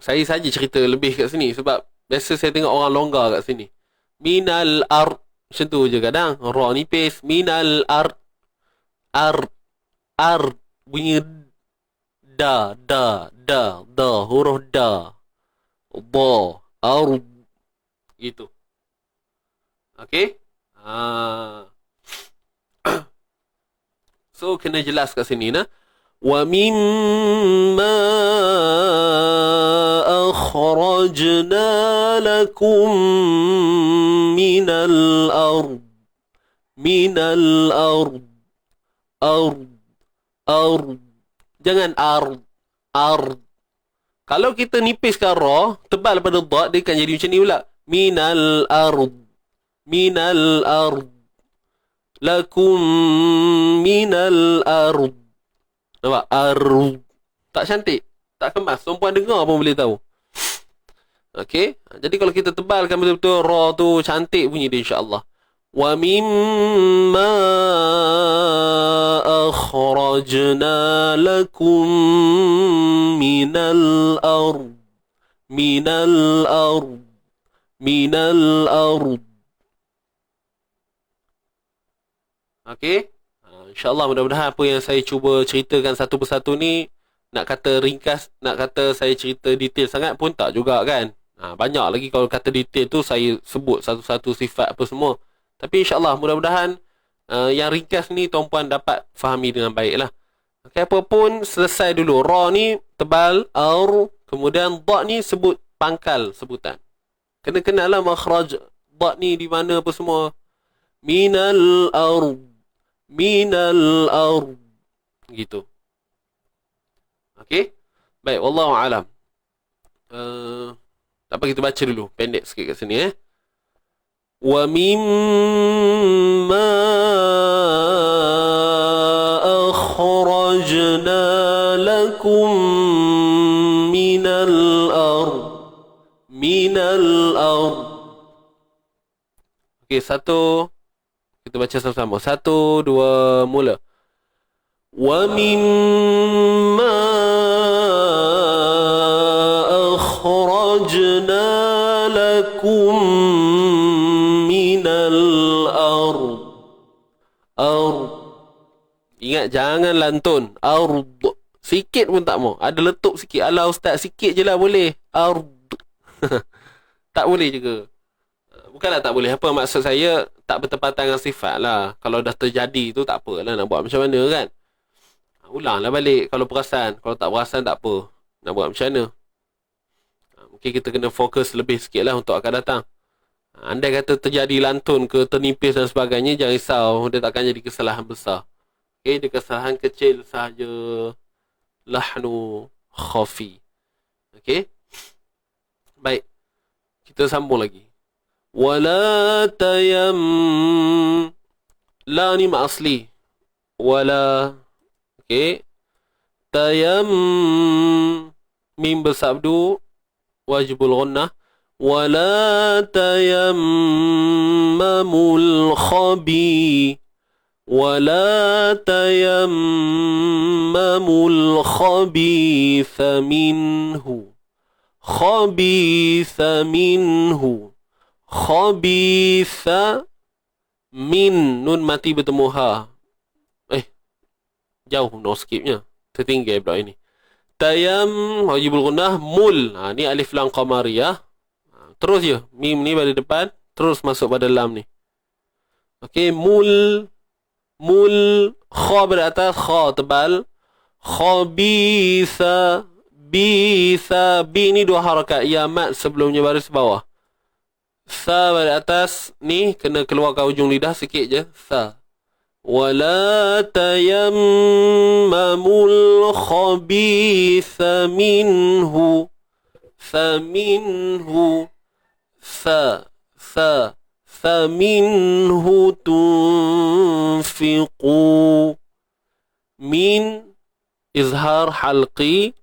Saya saja cerita lebih kat sini sebab biasa saya tengok orang longgar kat sini. Minal ard. Macam tu je kadang. Ra nipis. Minal ard. Ard. Bunyi da. Huruf da. Ba. Ard. Gitu. Okay. So, kena jelas kat sini, nah. Wa mimma akhrajna lakum minal ard. Minal ard. Ard. Jangan ard. Kalau kita nipiskan ra, tebal pada dad, dia akan jadi macam ni pula. Minal ard. Minal ard. Lakum minal ard. Nampak? Ard. Tak cantik. Tak kemas. Perempuan dengar pun boleh tahu. Okey. Jadi kalau kita tebalkan betul-betul ra tu cantik bunyi dia insya-Allah. Wa mimma akhrajna lakum minal ard. Minal ard. minal ard. Okey. InsyaAllah mudah-mudahan apa yang saya cuba ceritakan satu persatu ni, nak kata ringkas, nak kata saya cerita detail sangat pun tak juga kan. Banyak lagi kalau kata detail tu saya sebut satu-satu sifat apa semua. Tapi insyaAllah mudah-mudahan yang ringkas ni tuan-puan dapat fahami dengan baik lah. Okay, apa pun selesai dulu. Ra ni tebal, ar, kemudian da ni sebut pangkal sebutan. Kena kenal lah makhraj da ni di mana apa semua. Minal ard, minal ard, gitu. Okey. Baik, wallahu alam. Tak apa, kita baca dulu pendek sikit kat sini Wa mimma akhrajna lakum minal ard, minal ard. Okey, satu. Kita baca sama-sama. 1, 2, mula. Wa mimma akhrajna lakum minal ard. Ard. Ingat, jangan lantun. Ard. Sikit pun tak mau. Ada letup sikit. Alah ustaz, sikit je lah boleh. Ard. Tak boleh juga. Bukanlah tak boleh. Apa maksud saya, tak bertepatan dengan sifat lah. Kalau dah terjadi tu tak apalah, nak buat macam mana kan. Ulanglah balik kalau perasan. Kalau tak perasan tak apa, nak buat macam mana. Mungkin kita kena fokus lebih sikit lah untuk akan datang. Andai kata terjadi lantun ke, ternipis dan sebagainya, jangan risau. Dia takkan jadi kesalahan besar. Okay, dia kesalahan kecil sahaja. Lahnu khafi. Okay. Baik, kita sambung lagi. Wala tayam. La ni mak asli. Wala. Okay. Tayam. Mim bersabdu. Wajibul ghunnah. Wala tayammamul khabi. Wala tayammamul khabitha minhu. Khabitha minhu. Khabitha min. Nun mati bertemu ha. Jauh no skipnya. Tertinggal pula ini. Tayam wajibul gunnah mul. Ni alif lam qamariyah. Terus je. Mim ni pada depan. Terus masuk pada lam ni. Okey. Mul. Mul. Kha beratas. Kha tebal. Khabitha. Bitha. Bi ni dua harakat. Ya mat sebelumnya baris bawah. Sa pada atas ni kena keluarkan ujung lidah sikit je. Sa. Wala tayammamul khabitha minhu. Fa minhu. Fa. Fa. Fa minhu tunfiqu. Min. Izhar halqi.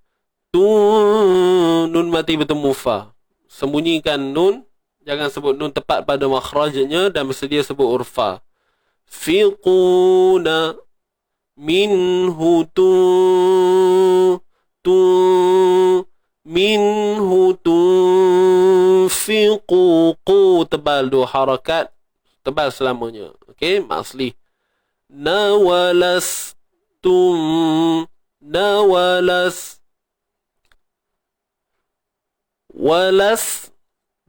Nun mati bertemu fa. Sembunyikan nun. Jangan sebut nun tepat pada makhrajnya dan bersedia sebut urfa. Fiquna minhu minhu tunfiqu. Qu tebal dua harakat. Tebal selamanya. Okey, asli. Nawalastum. Nawalas. Walas.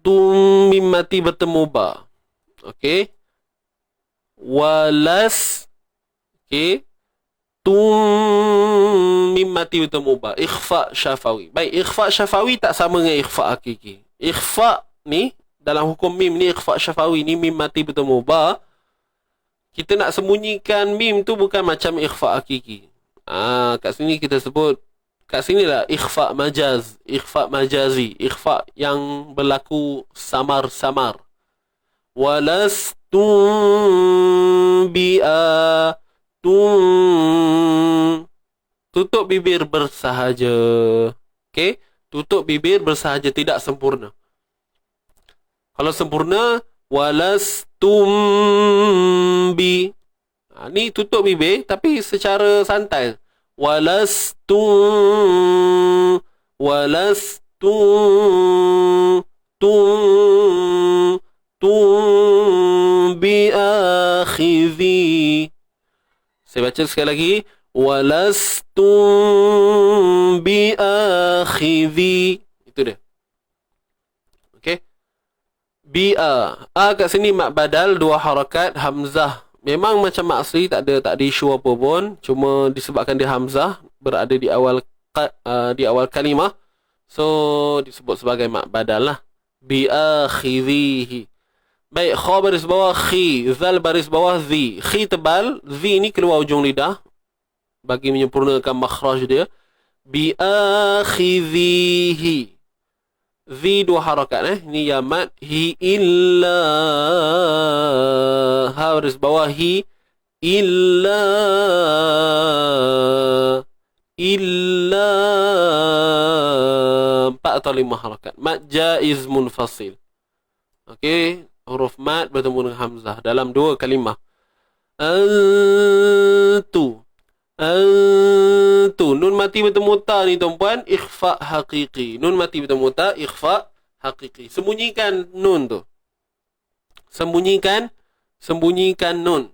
Tum mim mati bertemu ba. Okey. Walas. Okey. Tum mim mati bertemu ba. Ikhfa syafawi. Baik, ikhfa syafawi tak sama dengan ikhfa hakiki. Ikhfa ni dalam hukum mim ni, ikhfa syafawi ni mim mati bertemu ba. Kita nak sembunyikan mim tu bukan macam ikhfa hakiki. Kat sini kita sebut, kat sini lah ikhfa majaz, ikhfa majazi, ikhfa yang berlaku samar-samar. Walastum bi'a tum. Tutup bibir bersahaja. Okey, tutup bibir bersahaja, tidak sempurna. Kalau sempurna, walastum bi. Ni tutup bibir tapi secara santai. Walastum biakhidhi. Saya baca sekali lagi. Walastum biakhidhi. Itu dia. Okey. Bi'a. Kat sini mak badal, dua harakat, hamzah. Memang macam mak asli, tak ada isu apa pun. Cuma disebabkan dia hamzah berada di awal kalimah, so disebut sebagai mak badal lah. Biakhidhihi. Baik, kha baris bawah khi, zal baris bawah zi. Khi tebal, zi ni keluar ujung lidah bagi menyempurnakan makhraj dia. Biakhidhihi. Zi dua harakat Ni ya mat. Hi illa. Ha baris bawah hi. Illa. Illa. 4 atau 5 harakat. Mat jaiz munfasil. Okey. Huruf mat bertemu dengan hamzah dalam dua kalimah. Antu. Nun mati bertemu ta ni tuan-puan, ikhfa haqiqi. Nun mati bertemu ta, ikhfa haqiqi. Sembunyikan nun tu. Sembunyikan nun.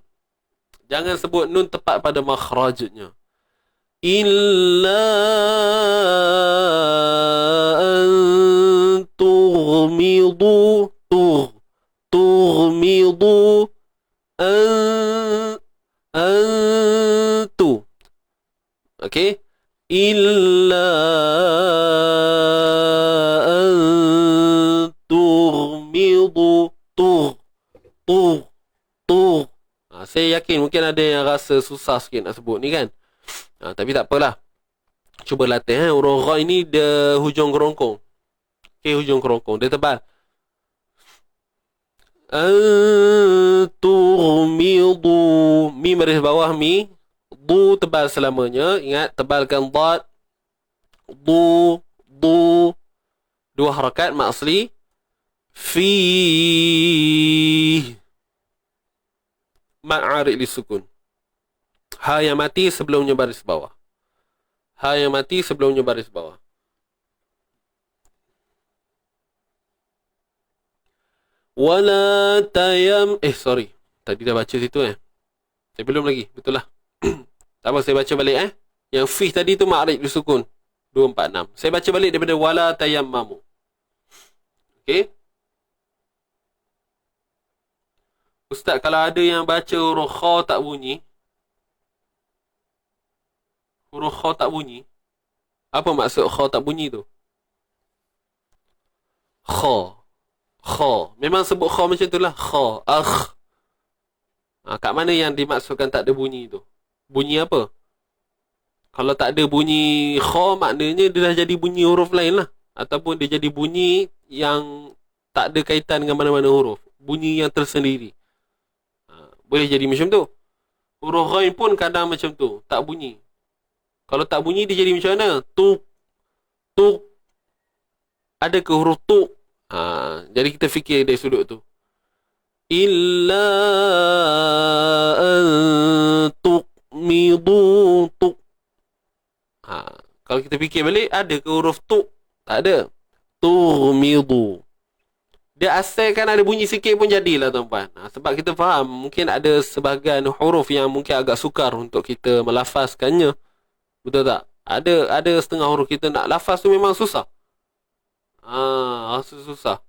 Jangan sebut nun tepat pada makhrajnya. Illa an tughmidu. Tughmidu. Antu. Okey. Illa an tughmidu. Saya yakin mungkin ada yang rasa susah sikit nak sebut ni kan. Tapi tak apalah. Cuba latih huruf gha ini dia hujung kerongkong. Okey, hujung kerongkong. Dia tebal. Tughmidu. Mi baris bawah mi. Du tebal selamanya. Ingat, tebalkan dad. Du. Dua harakat mak asli. Fi. Ma'arik li sukun. Ha yang mati sebelumnya baris bawah. Ha yang mati sebelumnya baris bawah. Wala tayam. Sorry. Tadi dah baca situ Saya belum lagi. Betul lah. Tak apa, saya baca balik Yang fi tadi tu ma'arik li sukun. 246. Saya baca balik daripada wala tayammamu. Okey. Ustaz, kalau ada yang baca huruf kha tak bunyi. Huruf kha tak bunyi. Apa maksud kha tak bunyi tu? Kha. Memang sebut kha macam tu lah. Kha. Kat mana yang dimaksudkan tak ada bunyi tu? Bunyi apa? Kalau tak ada bunyi kha, maknanya dia dah jadi bunyi huruf lain lah. Ataupun dia jadi bunyi yang tak ada kaitan dengan mana-mana huruf. Bunyi yang tersendiri. Boleh jadi macam tu. Huruf ghain pun kadang macam tu. Tak bunyi. Kalau tak bunyi, dia jadi macam mana? Tuk. Ada ke huruf tuk? Jadi kita fikir dari sudut tu. Illa an tuqmidu tuk. Kalau kita fikir balik, ada ke huruf tuk? Tak ada. Tughmidu. Dia asalkan ada bunyi sikit pun jadilah tuan-tuan. Sebab kita faham mungkin ada sebahagian huruf yang mungkin agak sukar untuk kita melafazkannya. Betul tak? Ada setengah huruf kita nak lafaz tu memang susah. Susah.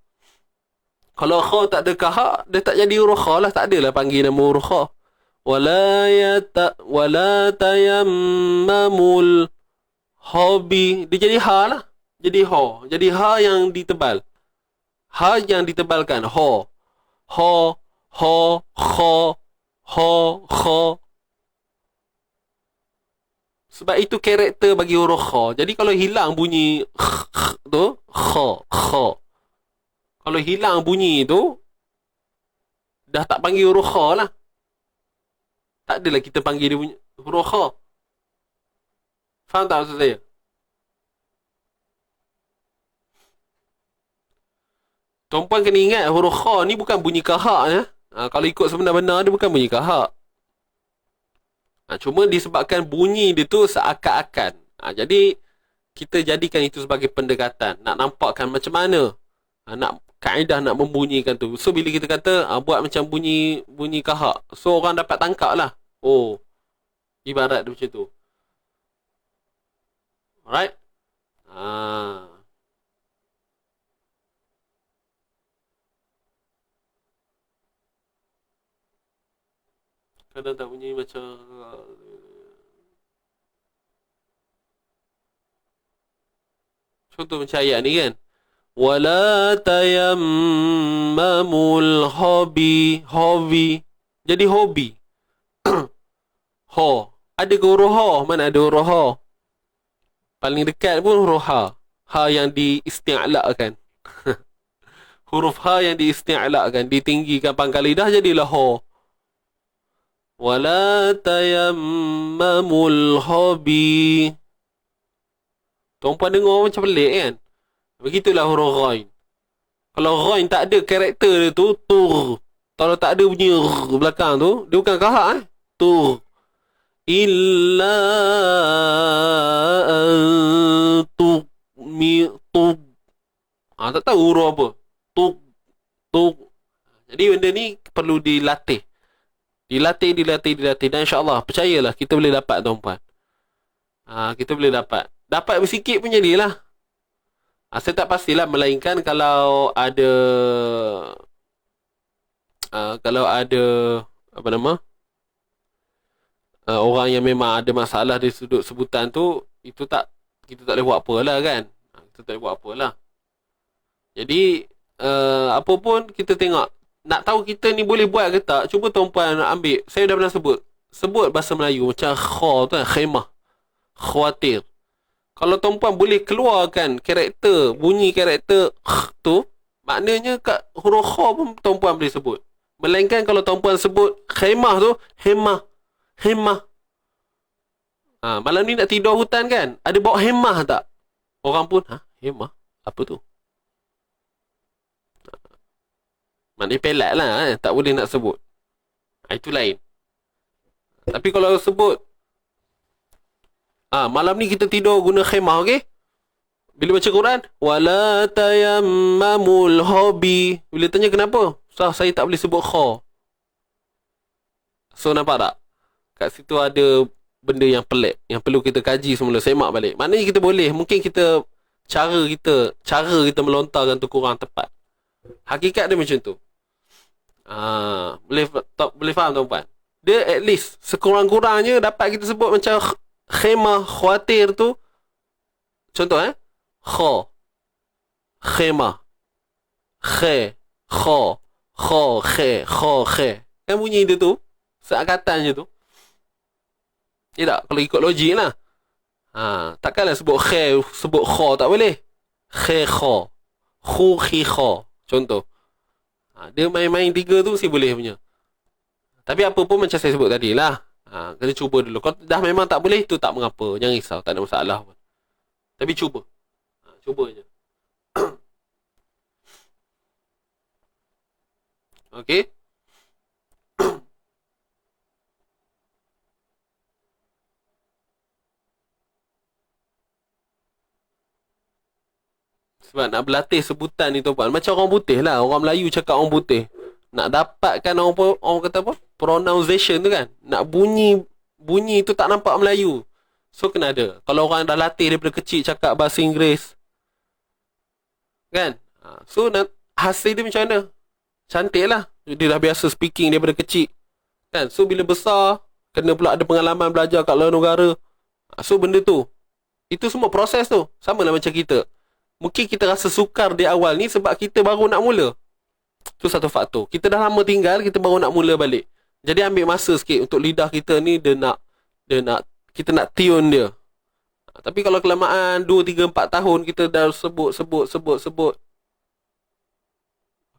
Kalau kha tak ada kahak, dia tak jadi huruf kha lah. Tak adalah panggil nama huruf kha. Wala tayammamul hobi. Dia jadi ha lah. Jadi ha. Jadi ha yang ditebal. Ha yang ditebalkan. Kha. Sebab itu karakter bagi huruf kha. Jadi kalau hilang bunyi tu, kha. Kalau hilang bunyi tu, dah tak panggil huruf kha lah. Tak adalah kita panggil dia bunyi huruf kha. Faham tak maksud saya? Tuan-puan kena ingat huruf kha ni bukan bunyi kahak kalau ikut sebenar-benar dia bukan bunyi kahak. Cuma disebabkan bunyi dia tu seakan-akan. Jadi kita jadikan itu sebagai pendekatan. Nak nampakkan macam mana Nak kaedah nak membunyikan tu. So bila kita kata buat macam bunyi kahak, so orang dapat tangkap lah. Oh, ibarat dia macam tu. Alright. Kadang tak bunyi macam contoh macam ayat ni kan. Wala tayammamul hobi. Jadi hobi. Ho. Ada ke huruf ho? Mana ada huruf ho? Paling dekat pun huruf ha. Ha yang diisti'la'kan. Huruf ha yang diisti'la'kan, ditinggikan pangkal lidah jadilah ho. Wala tayammamul hobi. Tuan-puan dengar macam pelik kan? Begitulah huruf ghain. Kalau ghain tak ada karakter dia tu, tur. Kalau tak ada bunyi belakang tu, dia bukan kahak tur. Illa antuk mi'tub. Tak tahu huruf apa. Tuk. Jadi benda ni perlu dilatih. Dilatih. Dan insyaAllah, percayalah, kita boleh dapat tuan-puan. Kita boleh dapat. Dapat bersikit pun jadilah. Saya tak pastilah, melainkan kalau ada apa nama, orang yang memang ada masalah di sudut sebutan tu, itu tak, kita tak boleh buat apa lah kan. Kita tak boleh buat apa lah. Jadi apa pun kita tengok, nak tahu kita ni boleh buat ke tak, cuba tuan-puan ambil, saya dah pernah sebut bahasa Melayu macam kha tu kan, khemah, khawatir. Kalau tuan-puan boleh keluarkan karakter, bunyi karakter tu, maknanya kat huruf kha pun tuan-puan boleh sebut. Melainkan kalau tuan-puan sebut khemah tu, hemah. Malam ni nak tidur hutan kan, ada bawa hemah tak? Orang pun, hemah? Apa tu? Maknanya pelat lah, tak boleh nak sebut. Itu lain. Tapi kalau sebut, malam ni kita tidur guna khemah, okey? Bila baca Quran, wala tayammamul hobi. Bila tanya kenapa? Saya tak boleh sebut kha. So nampak tak? Kat situ ada benda yang pelik, yang perlu kita kaji semula, semak balik. Maknanya kita boleh, mungkin cara kita melontarkan tu kurang tepat. Hakikat dia macam tu. Boleh faham tuan-puan? Dia at least sekurang-kurangnya dapat kita sebut macam khemah, khawatir tu. Contoh kha, khemah, khe, kha, khe. Kan bunyi dia tu seangkatan je tu. Tak? Kalau ikut logik lah. Takkanlah sebut khe, sebut kha, tak boleh. Khe, kha, khu, khi, kha. Contoh. Dia main-main tiga tu mesti boleh punya. Tapi apa pun macam saya sebut tadi lah. Kena cuba dulu. Kalau dah memang tak boleh, tu tak mengapa. Jangan risau, tak ada masalah pun. Tapi cuba. Cuba je. Okey. Sebab nak berlatih sebutan ni tuan-puan, macam orang putih lah. Orang Melayu cakap orang putih. Nak dapatkan orang kata apa? Pronunciation tu kan. Nak bunyi tu tak nampak Melayu. So kena ada. Kalau orang dah latih daripada kecil cakap bahasa Inggeris, kan? So hasil dia macam mana? Cantik lah. Dia dah biasa speaking daripada kecil, kan? So bila besar, kena pula ada pengalaman belajar kat luar negara. So benda tu, itu semua proses tu. Sama lah macam kita. Mungkin kita rasa sukar di awal ni sebab kita baru nak mula. Tu satu faktor. Kita dah lama tinggal, kita baru nak mula balik. Jadi ambil masa sikit untuk lidah kita ni, kita nak tune dia. Tapi kalau kelamaan 2, 3, 4 tahun kita dah sebut.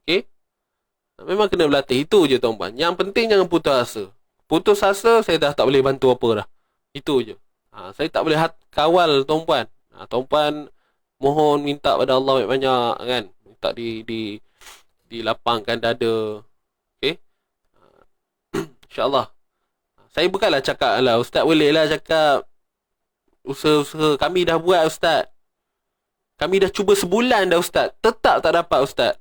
Okey? Memang kena berlatih. Itu je tuan-puan. Yang penting jangan putus asa. Putus asa, saya dah tak boleh bantu apa dah. Itu je. Saya tak boleh kawal tuan-puan. Tuan-puan mohon minta pada Allah banyak-banyak kan. Minta dilapangkan dada. Okey? InsyaAllah. Saya bukanlah cakap lah, Ustaz boleh lah cakap usaha-usaha. Kami dah buat Ustaz. Kami dah cuba sebulan dah Ustaz, tetap tak dapat Ustaz.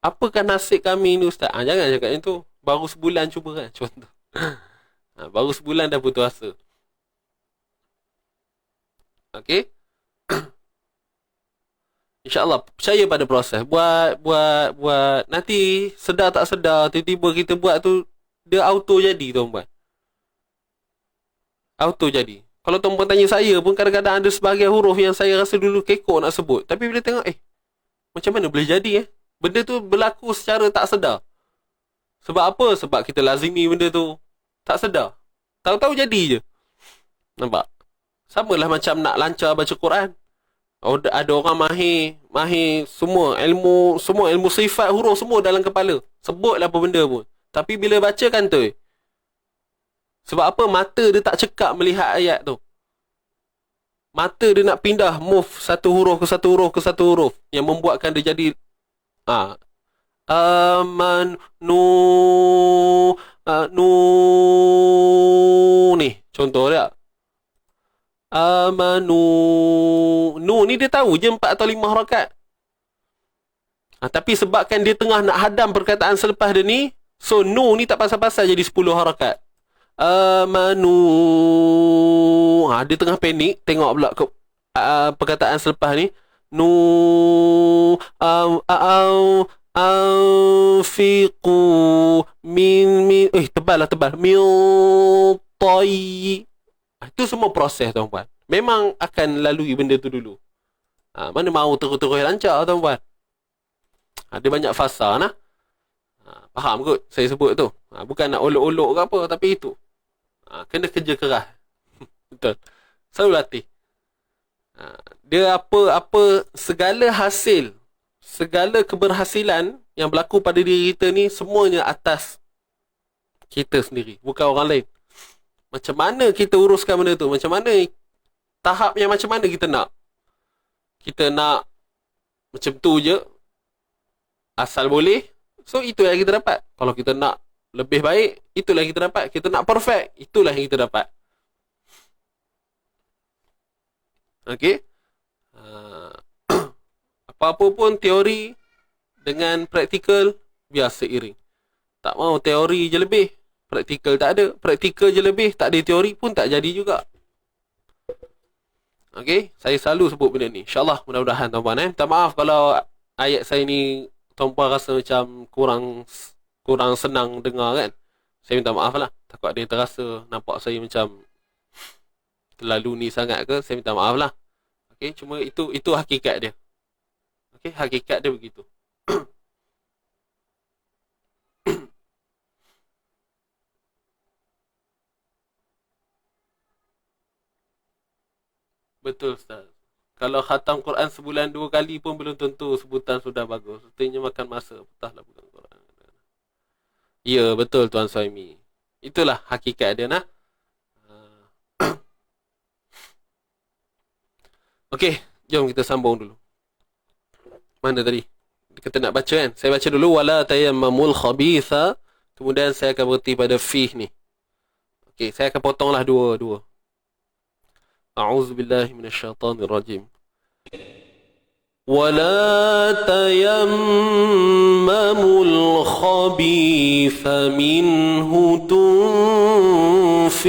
Apakah nasib kami ni Ustaz? Jangan cakap macam tu. Baru sebulan cuba kan, contoh. Baru sebulan dah putus asa. Okey. InsyaAllah, percaya pada proses. Buat. Nanti sedar tak sedar, tiba-tiba kita buat tu, dia auto jadi tuan-tuan. Auto jadi. Kalau tuan-tuan tanya saya pun, kadang-kadang ada sebahagian huruf yang saya rasa dulu kekok nak sebut. Tapi bila tengok, macam mana boleh jadi Benda tu berlaku secara tak sedar. Sebab apa? Sebab kita lazimi benda tu. Tak sedar. Tahu-tahu jadi je. Nampak? Samalah macam nak lancar baca Quran. Ada orang mahir semua ilmu sifat huruf semua dalam kepala. Sebutlah apa benda pun. Tapi bila baca kan tu. Sebab apa? Mata dia tak cekap melihat ayat tu. Mata dia nak pindah, move satu huruf ke satu huruf ke satu huruf. Yang membuatkan dia jadi aman ni. Contoh dia. Amanu. Ni dia tahu je 4 atau 5 harakat. Tapi sebabkan dia tengah nak hadam perkataan selepas dia ni, so ni tak pasal-pasal jadi 10 harakat. Amanu. Dia tengah panik, tengok pula perkataan selepas ni. Anfiqu min tebal. Min tayyi. Itu semua proses tuan-tuan. Memang akan lalui benda tu dulu. Mana mahu terus-terus lancar tuan-tuan. Ada banyak fasa nah. Faham kot saya sebut tu. Bukan nak olok-olok ke apa, tapi itu. Kena kerja keras. Betul. Selalu latih. Dia apa segala hasil, segala keberhasilan yang berlaku pada diri kita ni semuanya atas kita sendiri, bukan orang lain. Macam mana kita uruskan benda tu? Macam mana tahap yang macam mana kita nak? Kita nak macam tu je, asal boleh, so itulah yang kita dapat. Kalau kita nak lebih baik, itulah yang kita dapat. Kita nak perfect, itulah yang kita dapat. Okey. Apa-apa pun teori dengan praktikal biar seiring. Tak mau teori je lebih, praktikal tak ada. Praktikal je lebih, tak ada teori pun tak jadi juga. Okey, saya selalu sebut benda ni. InsyaAllah mudah-mudahan tuan-tuan minta maaf kalau ayat saya ni tuan-tuan rasa macam kurang senang dengar kan. Saya minta maaf lah. Takut ada yang terasa nampak saya macam terlalu ni sangat ke, saya minta maaf lah. Okey, cuma itu hakikat dia. Okey, hakikat dia begitu. Betul Ustaz. Kalau khatam Quran sebulan 2 kali pun belum tentu sebutan sudah bagus. Artinya makan masa. Petahlah bukan Quran. Ya, betul Tuan Suhaimi. Itulah hakikat dia nah. Okey, jom kita sambung dulu. Mana tadi? Kita nak baca kan? Saya baca dulu. Wala tayammamul khabitha. Kemudian saya akan berhenti pada fih ni. Okey, saya akan potonglah dua. A'udzubillahi minasyaitonirrajim. Wala tayammamul khabitha minhu tunfiquna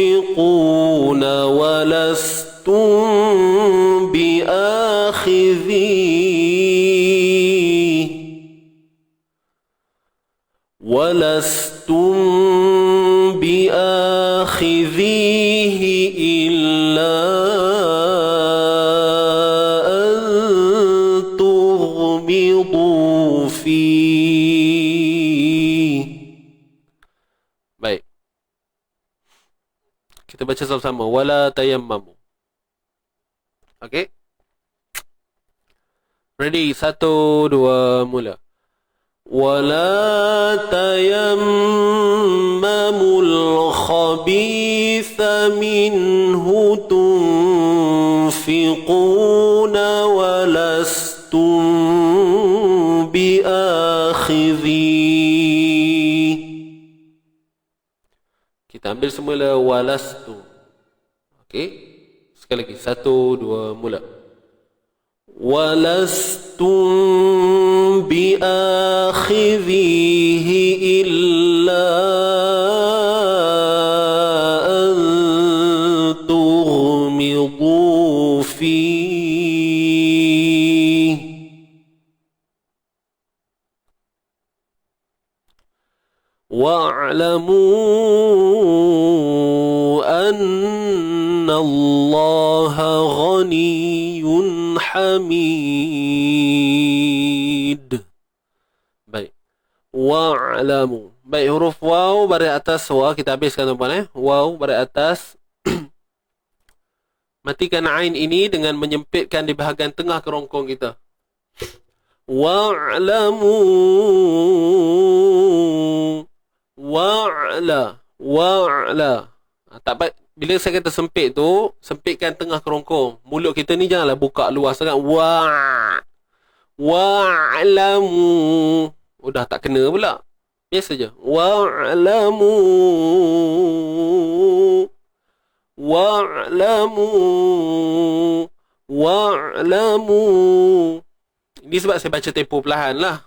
walastum biakhidhihi illa baik. Kita baca sama-sama. Wala tayammamu. Okey. Ready? 1, 2, mula. Wala tayammamul khabitha minhu tunfiquna walastum biakhidhi. Kita ambil semula walastu. Okey. Sekali lagi. 1, 2, mula. ولستم بآخذيه إلا أن تغمضوا فيه واعلموا أن الله غني حميد. Baik. Wa'lamu. Baik, huruf waw baris atas wa kita habiskan tuan-tuan Waw baris atas. Matikan ain ini dengan menyempitkan di bahagian tengah kerongkong kita. Wa'lamu. Wa'la. Tak baik. Bila saya kata sempit tu, sempitkan tengah kerongkong. Mulut kita ni janganlah buka luas sangat. Wa'lamu. Udah tak kena pula. Biasa je. Wa'lamu. Wa'lamu. Wa'lamu. Ini sebab saya baca tempo perlahan lah.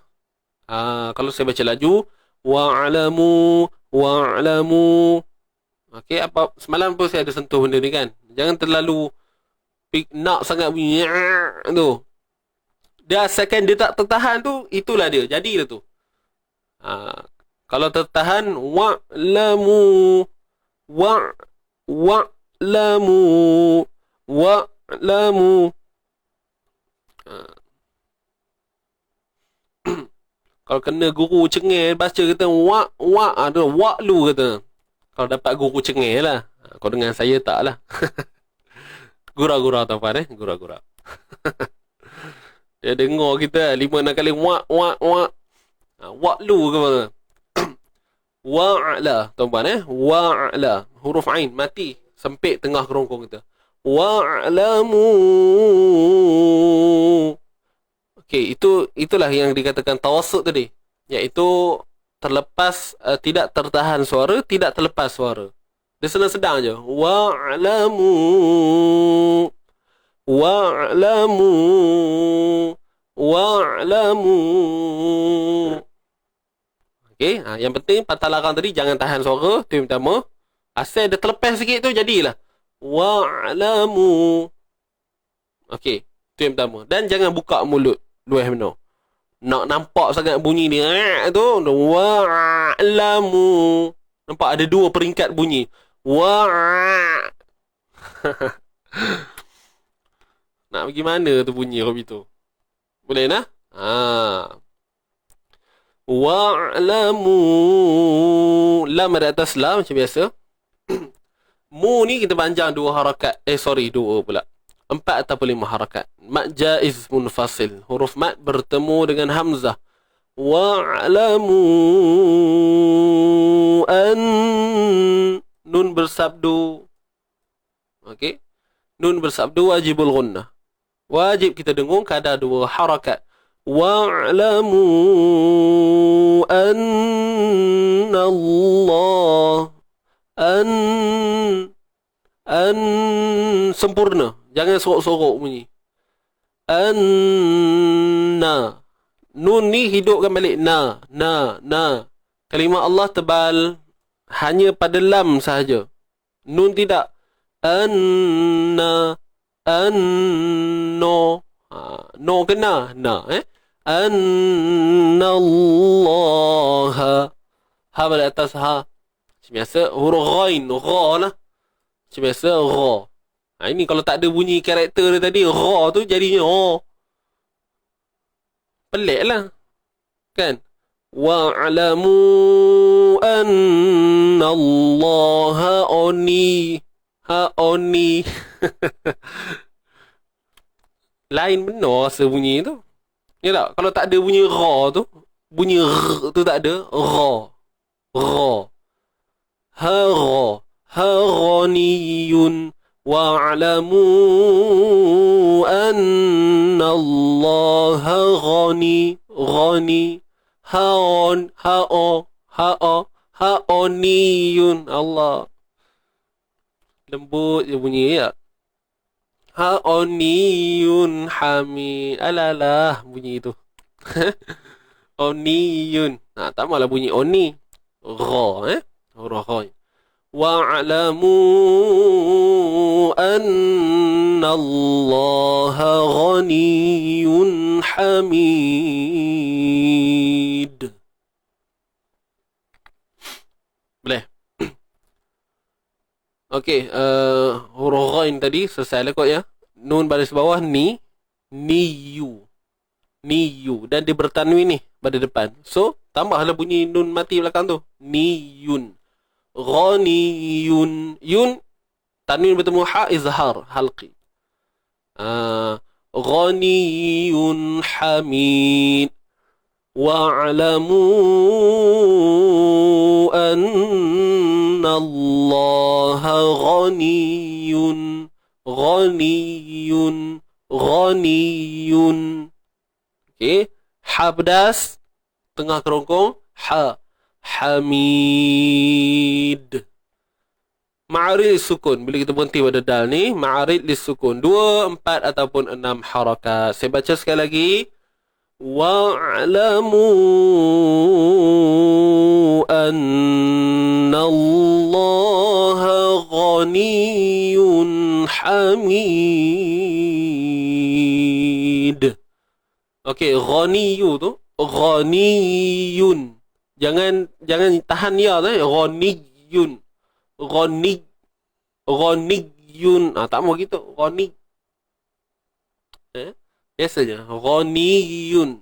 Kalau saya baca laju, wa'lamu. Wa'lamu. Okey, apa semalam pun saya ada sentuh benda ni kan. Jangan terlalu nak sangat bunyi tu. Dia asalkan dia tak tertahan tu, itulah dia. Jadilah tu. Kalau tertahan wa'lamu wa'lamu wa'lamu. Kalau kena guru cengeng baca kata ada wa'lu kata. Kalau dapat guru cengeng lah. Kalau dengan saya tak lah. Gurau-gurau tuan-tuan gurau-gurau. Dia dengar kita 5-6 kali wa'lu ke apa. Wa'la tuan-tuan wa'la. Huruf ain mati. Sempit tengah kerongkong kita. Wa'lamu. Okey, itulah yang dikatakan tawassut tadi. Iaitu terlepas, tidak tertahan suara, tidak terlepas suara. Dia sedang-sedang je. Wa'lamu. Wa'lamu. Wa'lamu. Okey, yang penting patah larang tadi jangan tahan suara, tu yang pertama. Asal dia terlepas sikit tu jadilah. Wa'lamu. Okey, tu yang pertama. Dan jangan buka mulut. Luas benar. Nak nampak sangat bunyi ni tu wa'lamu. Nampak ada 2 peringkat bunyi. Nak pergi mana tu bunyi Robi tu? Boleh nah? Wa'lamu. Lam ada atas lam macam biasa. Mu ni kita panjang 2 harakat. 2 pula. 4 ataupun 5 harakat. Mat jaiz munfasil. Huruf mat bertemu dengan hamzah. Wa'lamu an. Nun bersabdu. Okey. Nun bersabdu wajibul ghunnah. Wajib kita dengung kadar 2 harakat. Wa'lamu anna Allah. Sempurna. Jangan sorok-sorok bunyi. Anna. Nun ni hidupkan balik. Na. Kalimah Allah tebal. Hanya pada lam sahaja. Nun tidak. Anna. Anno. No kena. Na. Anna Allah. Ha pada atas ha. Macam biasa. Huruf ghain. Ra lah. Macam biasa. Ra. Ini kalau tak ada bunyi karakter dia tadi, ra tu jadinya oh. Pelik lah. Kan? Wa'lamu anna Allah oni. Oni. Lain benar rasa bunyi tu. Ya tak? Kalau tak ada bunyi ra tu, bunyi r tu tak ada, ra. Ha-ra. Ha-raniyun. Wa'lamu anna Allah ghani. Ha'oniyun. Allah. Lembut je bunyi ya. Ha oniyun hamid. Alalah bunyi itu. Oniyun. Tak malah bunyi oni. Ra Ra. Wa'lamu anna Allah ghaniyun hamid. Boleh? Okey, huruf ghain tadi selesai lah kot ya. Nun baris bawah ni, niyu. Niyu. Dan dia bertanwin ni pada depan. So, tambahlah bunyi nun mati belakang tu. Niyun. Ghaniyun. Yun, tanwin bertemu ha, izhar, halqi. Ghaniyun hamid. Wa'lamu anna Allah ghaniyun. Ghaniyun. Ghaniyun. Okay. Ha pedas. Tengah kerongkong. Ha. Hamid. Ma'arid sukun. Bila kita berhenti pada dal ni, ma'arid sukun. 2, 4 ataupun 6 harakat. Saya baca sekali lagi. Wa'lamu anna Allah ghaniyun hamid. Okey, ghaniyu tu, ghaniyun. Jangan tahan ya tu, ghaniyun. Ghaniyun. Tak mau gitu, ghani. Biasanya ghaniyun.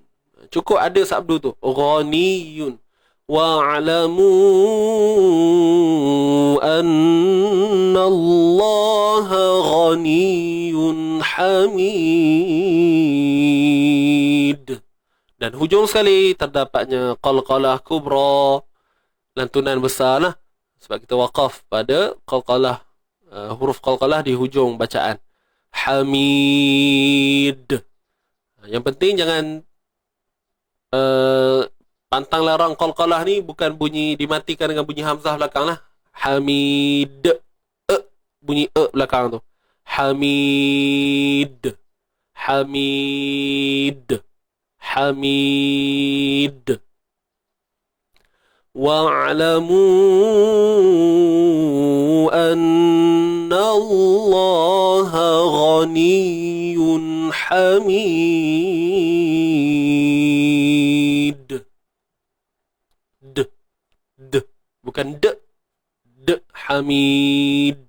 Cukup ada sabdu tu, ghaniyun. Wa'lamu anna Allah ghaniyun hamid. Dan hujung sekali terdapatnya qalqalah kubra, lantunan besar lah. Sebab kita waqaf pada qalqalah, huruf qalqalah di hujung bacaan. Hamid. Yang penting jangan pantang larang qalqalah ni bukan bunyi dimatikan dengan bunyi hamzah belakang lah. Hamid. Bunyi belakang tu. Hamid. Hamid. Hamid. Wa'lamu anna Allah ghaniyun hamid. Bukan hamid.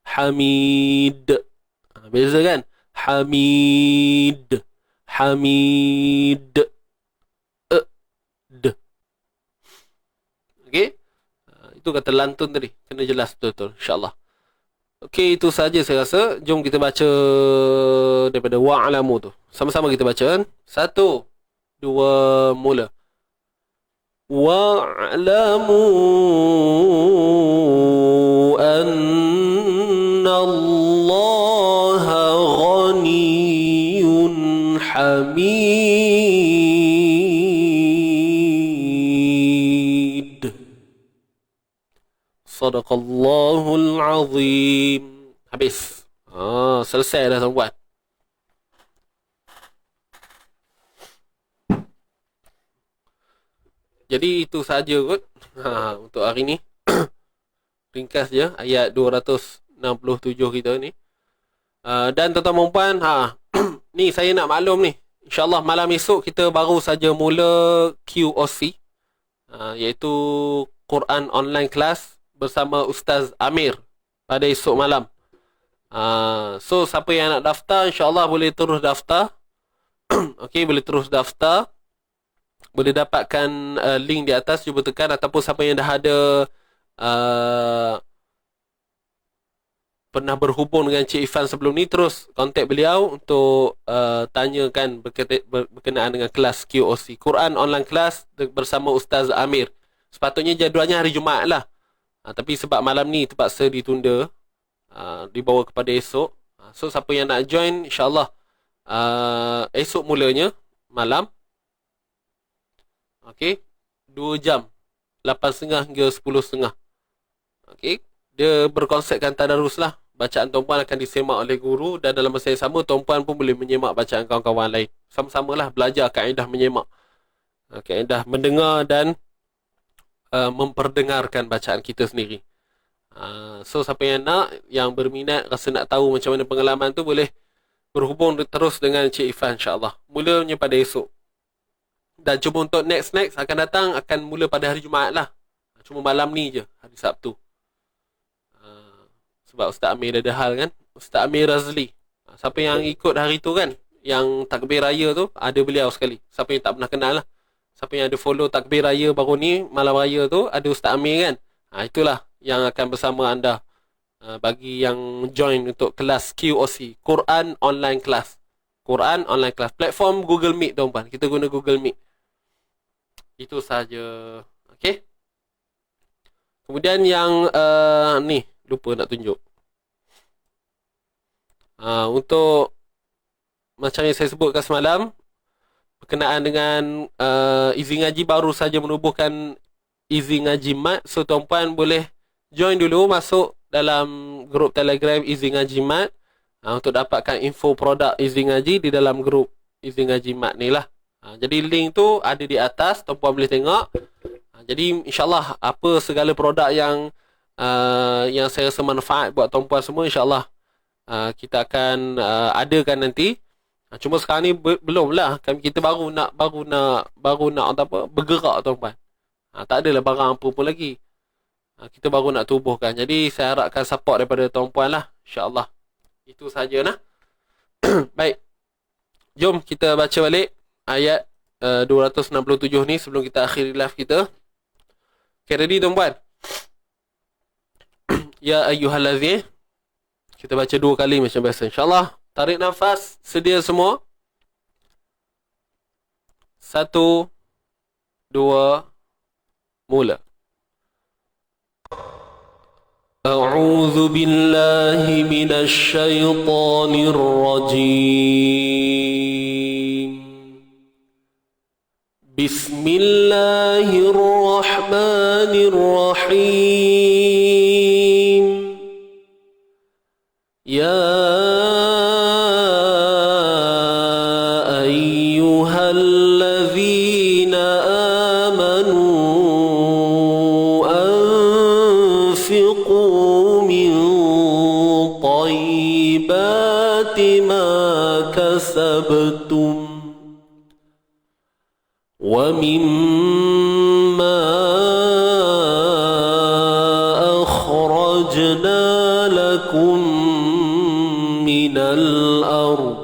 Hamid. Beza kan? Hamid. Hamid. Okey. Itu kata lantun tadi. Kena jelas betul-betul, insya-Allah. Okey, itu saja saya rasa. Jom kita baca daripada wa'lamu tu. Sama-sama kita baca kan? 1, 2, mula. Wa'lamu anna Allah ghaniyun hamid. Sadaqallahul azim. Habis. Selesai dah tuan-puan. Jadi itu saja kot untuk hari ni. Ringkas je ayat 267 kita ni. Dan tuan-tuan dan puan, ni saya nak maklum ni. InsyaAllah malam esok kita baru saja mula QOC, iaitu Quran Online Class bersama Ustaz Amir pada esok malam. So siapa yang nak daftar, insyaAllah boleh terus daftar. Okey, boleh terus daftar. Boleh dapatkan link di atas, cuba tekan. Ataupun siapa yang dah ada pernah berhubung dengan Cik Ifan sebelum ni, terus kontak beliau untuk tanyakan berkenaan dengan kelas QOC, Quran Online Class bersama Ustaz Amir. Sepatutnya jadualnya hari Jumaat lah, tapi sebab malam ni terpaksa ditunda, dibawa kepada esok. So siapa yang nak join, insyaAllah esok mulanya malam. Okey, 2 jam, 8.30 hingga 10.30. Okey, dia berkonsepkan tadarus lah, bacaan tuan-puan akan disemak oleh guru, dan dalam masa yang sama tuan-puan pun boleh menyemak bacaan kawan-kawan lain. Sama-samalah belajar kaedah menyemak, kaedah mendengar dan memperdengarkan bacaan kita sendiri. So siapa yang nak, yang berminat, rasa nak tahu macam mana pengalaman tu, boleh berhubung terus dengan Cik Ifan, insyaAllah. Mulanya pada esok. Dan cuma untuk next akan datang, akan mula pada hari Jumaat lah. Cuma malam ni je, hari Sabtu. Sebab Ustaz Amir ada hal kan, Ustaz Amir Razli. Siapa yang ikut hari tu kan, yang takbir raya tu, ada beliau sekali. Siapa yang tak pernah kenal lah, siapa yang ada follow takbir raya baru ni, malam raya tu, ada Ustaz Amir kan. Itulah yang akan bersama anda. Bagi yang join untuk kelas QOC, Quran Online Class. Quran Online Class. Platform Google Meet tuan-tuan. Kita guna Google Meet. Itu saja. Okay. Kemudian yang ni, lupa nak tunjuk. Untuk macam yang saya sebutkan semalam, berkenaan dengan Easy Ngaji baru saja menubuhkan Easy Ngaji Mat. So tuan-puan boleh join dulu, masuk dalam grup Telegram Easy Ngaji Mat untuk dapatkan info produk Easy Ngaji di dalam grup Easy Ngaji Mat ni lah. Jadi link tu ada di atas, tuan-puan boleh tengok. Jadi insyaAllah apa segala produk yang saya rasa manfaat buat tuan-puan semua, insyaAllah kita akan adakan nanti. Cuma sekarang ni belum lah, kita baru nak bergerak tuan-puan. Tak adalah barang apa pun lagi. Kita baru nak tubuhkan. Jadi saya harapkan support daripada tuan-puan lah, insyaAllah. Itu saja lah. Baik, jom kita baca balik ayat 267 ni sebelum kita akhiri live kita. Okay, ready tuan-puan? Ya ayyuhallazina, kita baca 2 kali macam biasa, insyaAllah. Tarik nafas, sedia semua. 1, 2, mula. A'udzu billahi minasy syaithanir rajim. Bismillahirrahmanirrahim. Ya ayyuhallazina amanu anfiqu min thayyibati ma kasabtum wa mimma akhrajna lakum minal ardh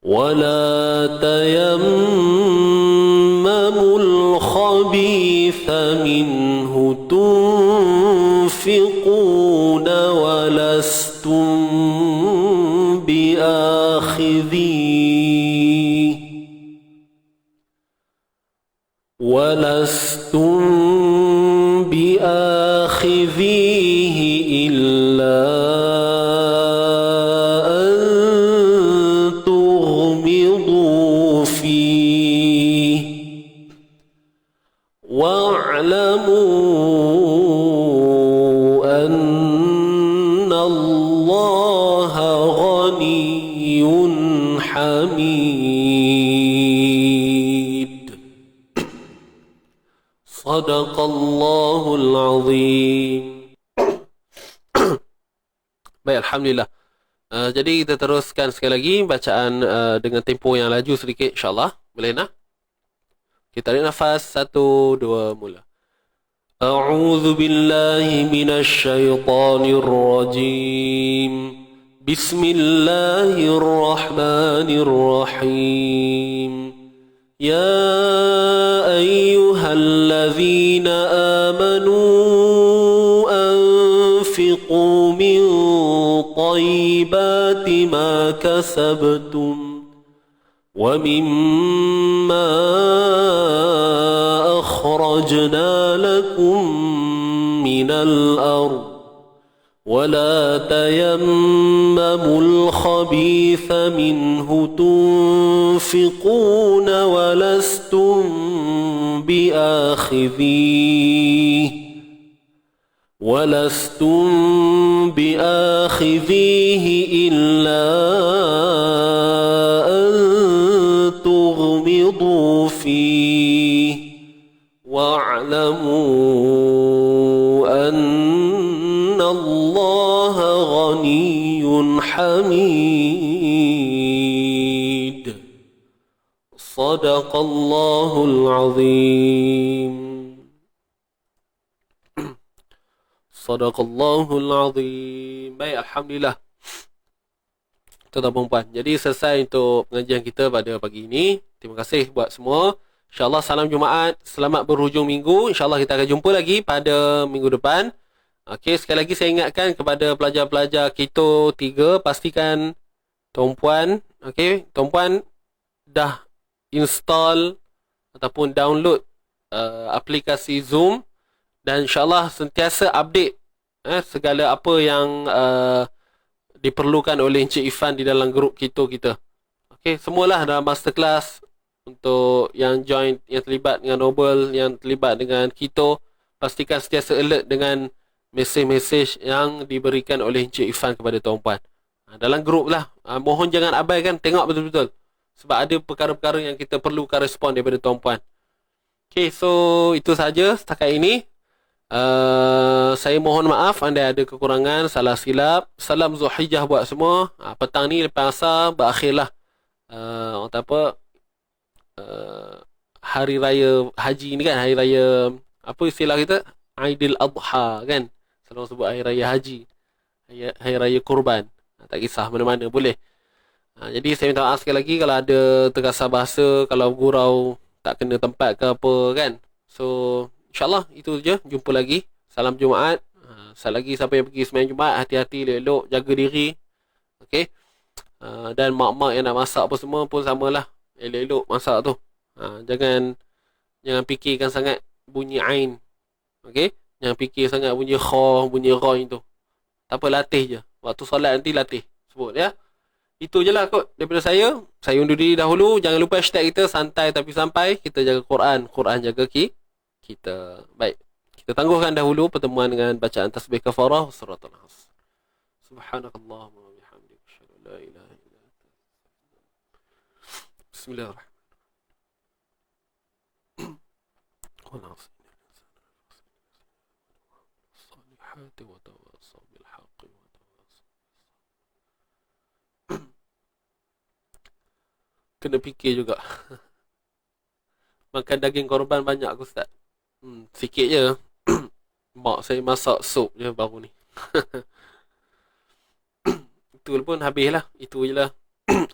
wa la tayammamul khabitha minhu tunfiquna wa lastum biakhidhihi وَلَسْتُمْ بِآخِذِيهِ إِلَّا أَن تُغْمِضُوا فِيهِ وَاعْلَمُوا أَنَّ اللَّهَ غَنِيٌّ حَمِيدٌ. Sadaqallahul azim. Baik, alhamdulillah. Jadi kita teruskan sekali lagi bacaan dengan tempo yang laju sedikit, insyaAllah. Boleh nak? Kita tarik nafas, 1, 2, mula. A'udzu billahi minasy syaithanir rajim. Bismillahirrahmanirrahim. Ya ayyuhallazina amanu anfiqu min thayyibati ma kasabtum wa mimma akhrajna lakum minal ardh ولا تيمموا الخبيث منه تنفقون ولستم آخذيه إلا أن تغمضوا فيه واعلموا أن الله غني حميد صدق الله العظيم. Sadaqallahul azim. Baik, alhamdulillah. Tuan-tuan dan puan. Jadi selesai untuk pengajian kita pada pagi ini. Terima kasih buat semua. InsyaAllah salam Jumaat. Selamat berhujung minggu. InsyaAllah kita akan jumpa lagi pada minggu depan. Okey, sekali lagi saya ingatkan kepada pelajar-pelajar Keto 3, pastikan tuan-puan, okey, tuan-puan dah install ataupun download aplikasi Zoom. Dan insyaAllah sentiasa update segala apa yang diperlukan oleh Encik Ifan di dalam grup kita. Okey, semualah dalam masterclass untuk yang join, yang terlibat dengan Nobel, yang terlibat dengan Kito. Pastikan sentiasa alert dengan mesej-mesej yang diberikan oleh Encik Ifan kepada tuan-puan. Dalam grup lah. Mohon jangan abaikan, tengok betul-betul. Sebab ada perkara-perkara yang kita perlukan respon daripada tuan-puan. Okey, so itu saja setakat ini. Saya mohon maaf anda ada kekurangan, salah silap. Salam Zulhijjah buat semua. Petang ni lepas asar berakhirlah orang kata apa, hari raya haji ni kan, hari raya apa istilah kita, Aidil Adha kan, selalu sebut hari raya haji, hari raya kurban. Tak kisah mana-mana boleh. Jadi saya minta maaf sekali lagi kalau ada terkasar bahasa, kalau gurau tak kena tempat ke apa kan. So InsyaAllah itu je. Jumpa lagi. Salam Jumaat. Sekali lagi siapa yang pergi sembahyang Jumaat, hati-hati, elok-elok, jaga diri. Okey. Dan mak-mak yang nak masak apa semua pun samalah. Elok-elok masak tu. Jangan fikirkan sangat bunyi ain. Okey. Jangan fikir sangat bunyi kha, bunyi ra itu. Tak apa, latih je. Waktu solat nanti latih. Sebut ya. Itu je lah kot daripada saya. Saya undur diri dahulu. Jangan lupa hashtag kita santai tapi sampai. Kita jaga Quran. Quran jaga kita. Baik, kita tangguhkan dahulu pertemuan dengan bacaan tasbih kafarah suratul As. Subhanakallahumma wa bihamdika asyhadu an la ilaha illa anta. Bismillahirrahmanirrahim. Salihati wa tawassaw bil haqqi wa tawassaw. Kena fikir juga. Makan daging korban banyak aku Ustaz. Sikit je. Mak saya masak sup je baru ni. Itu pun habis lah. Itu je lah.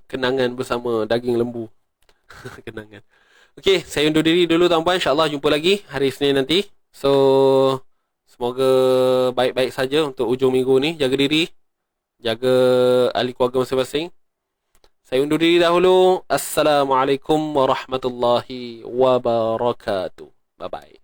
Kenangan bersama daging lembu. Kenangan. Okey, saya undur diri dulu tuan-puan. InsyaAllah jumpa lagi hari Senin nanti. So, semoga baik-baik saja untuk ujung minggu ni. Jaga diri. Jaga ahli keluarga masing-masing. Saya undur diri dahulu. Assalamualaikum warahmatullahi wabarakatuh. Bye-bye.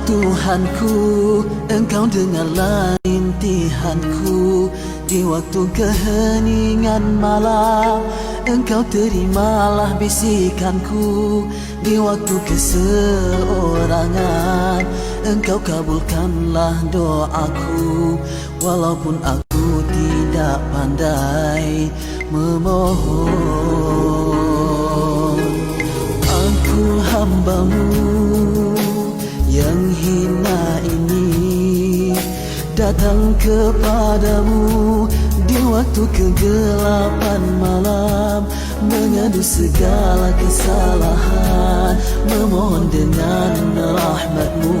Tuhanku, Engkau dengarlah intihanku. Di waktu keheningan malam, Engkau terimalah bisikanku. Di waktu keseorangan, Engkau kabulkanlah doaku. Walaupun aku tidak pandai memohon, aku hamba-Mu yang hina ini datang kepadamu di waktu kegelapan malam, mengadu segala kesalahan, memohon dengan rahmat-Mu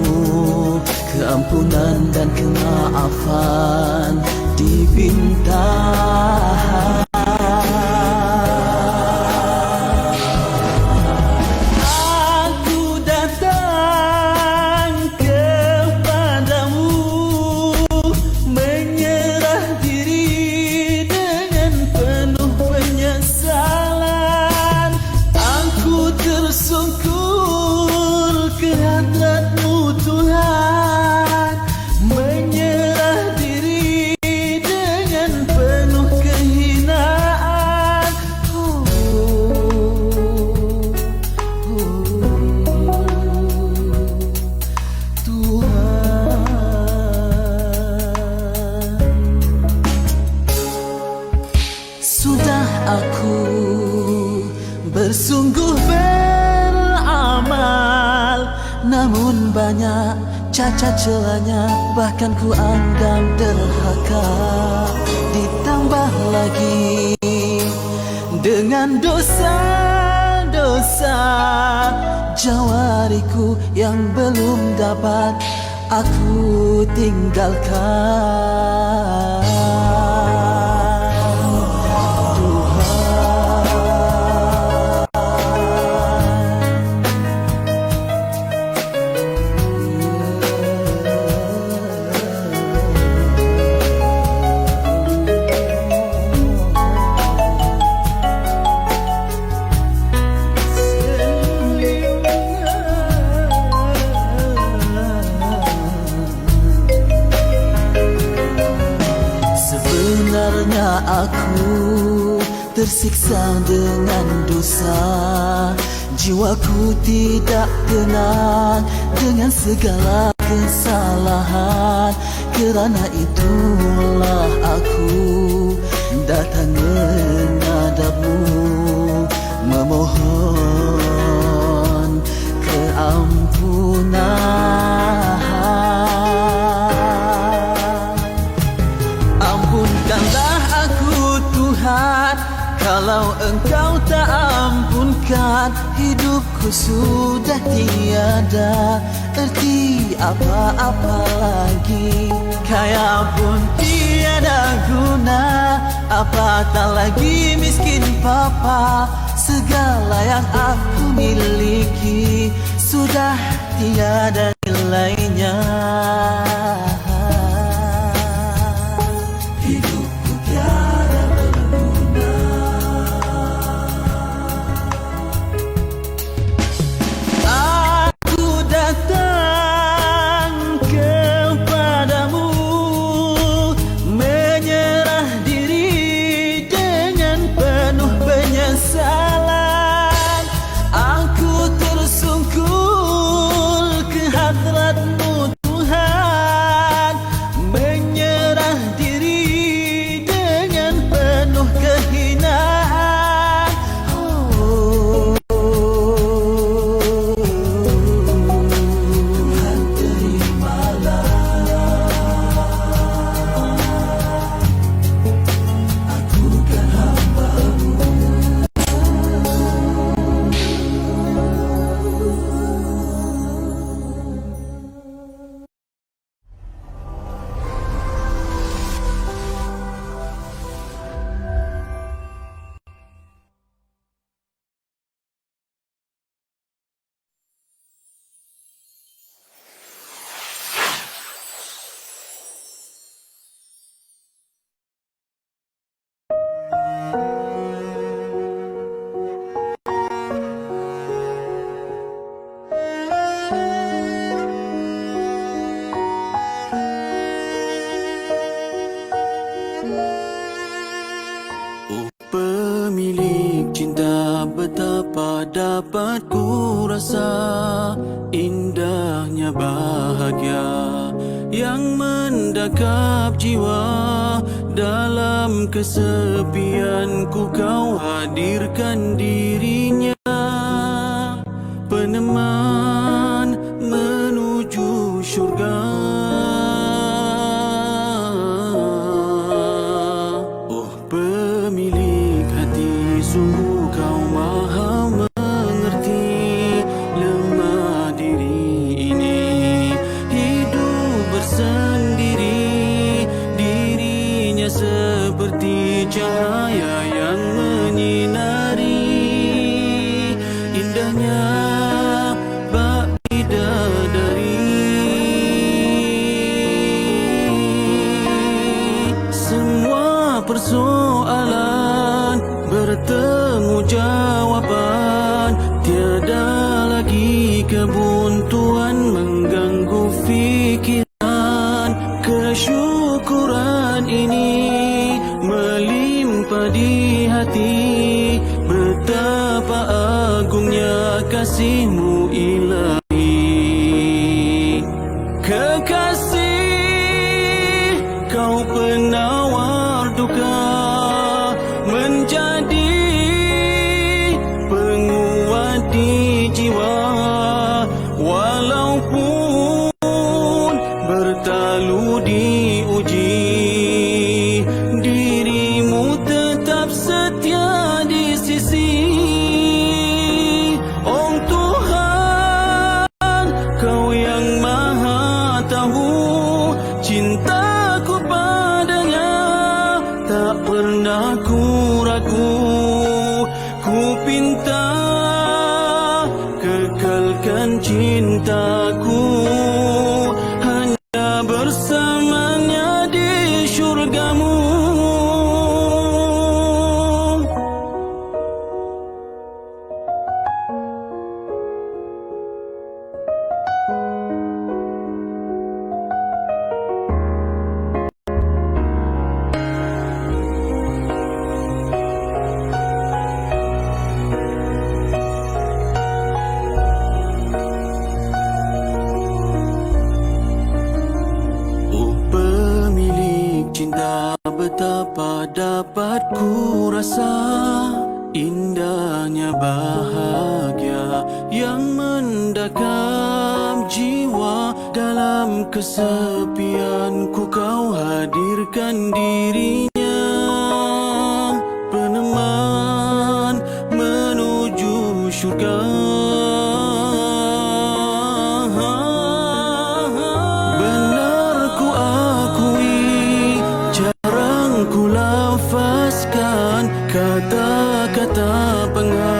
keampunan dan kemaafan dibintang. Sudah aku bersungguh beramal, namun banyak cacat celanya, bahkan ku anggap derhaka. Ditambah lagi dengan dosa-dosa jawariku yang belum dapat aku tinggalkan. Aku tersiksa dengan dosa, jiwaku tidak tenang dengan segala kesalahan. Kerana itulah aku datang menghadapmu, memohon keampunan. Ampunkanlah aku Tuhan, kalau Engkau tak ampunkan, hidupku sudah tiada erti apa-apa lagi. Kaya pun tiada guna, apatah lagi miskin papa. Segala yang aku miliki sudah tiada nilainya. Pemilik cinta, betapa dapat ku rasa indahnya bahagia yang mendakap jiwa. Dalam kesepianku kau hadirkan dirinya, peneman menuju syurga. Oh pemilik hati, sungguh kau maha mengerti lemah diri ini, hidup bersendiri. Dirinya seperti cahaya yang menyinari indahnya bak bidadari. Semua persoalan bertemu jawaban, tiada lagi kebuntuan mengganggu fikiran. Kesyukuran ini melimpah di hati, betapa agungnya kasih-Mu Ilahi. Kekasih, Kau penawar duka, setia di sisi. Oh Tuhan, Kau yang maha tahu, cintaku padanya tak pernah ku ragu. Ku pinta kekalkan cintaku hanya bersamanya di syurgamu. Oh pemilik cinta, betapa dapat ku rasa indahnya bahagia yang mendakam jiwa. Dalam kesepianku Kau hadirkan dirinya, peneman menuju syurga. Benar ku akui, jarang ku lafazkan kata-kata pengakuan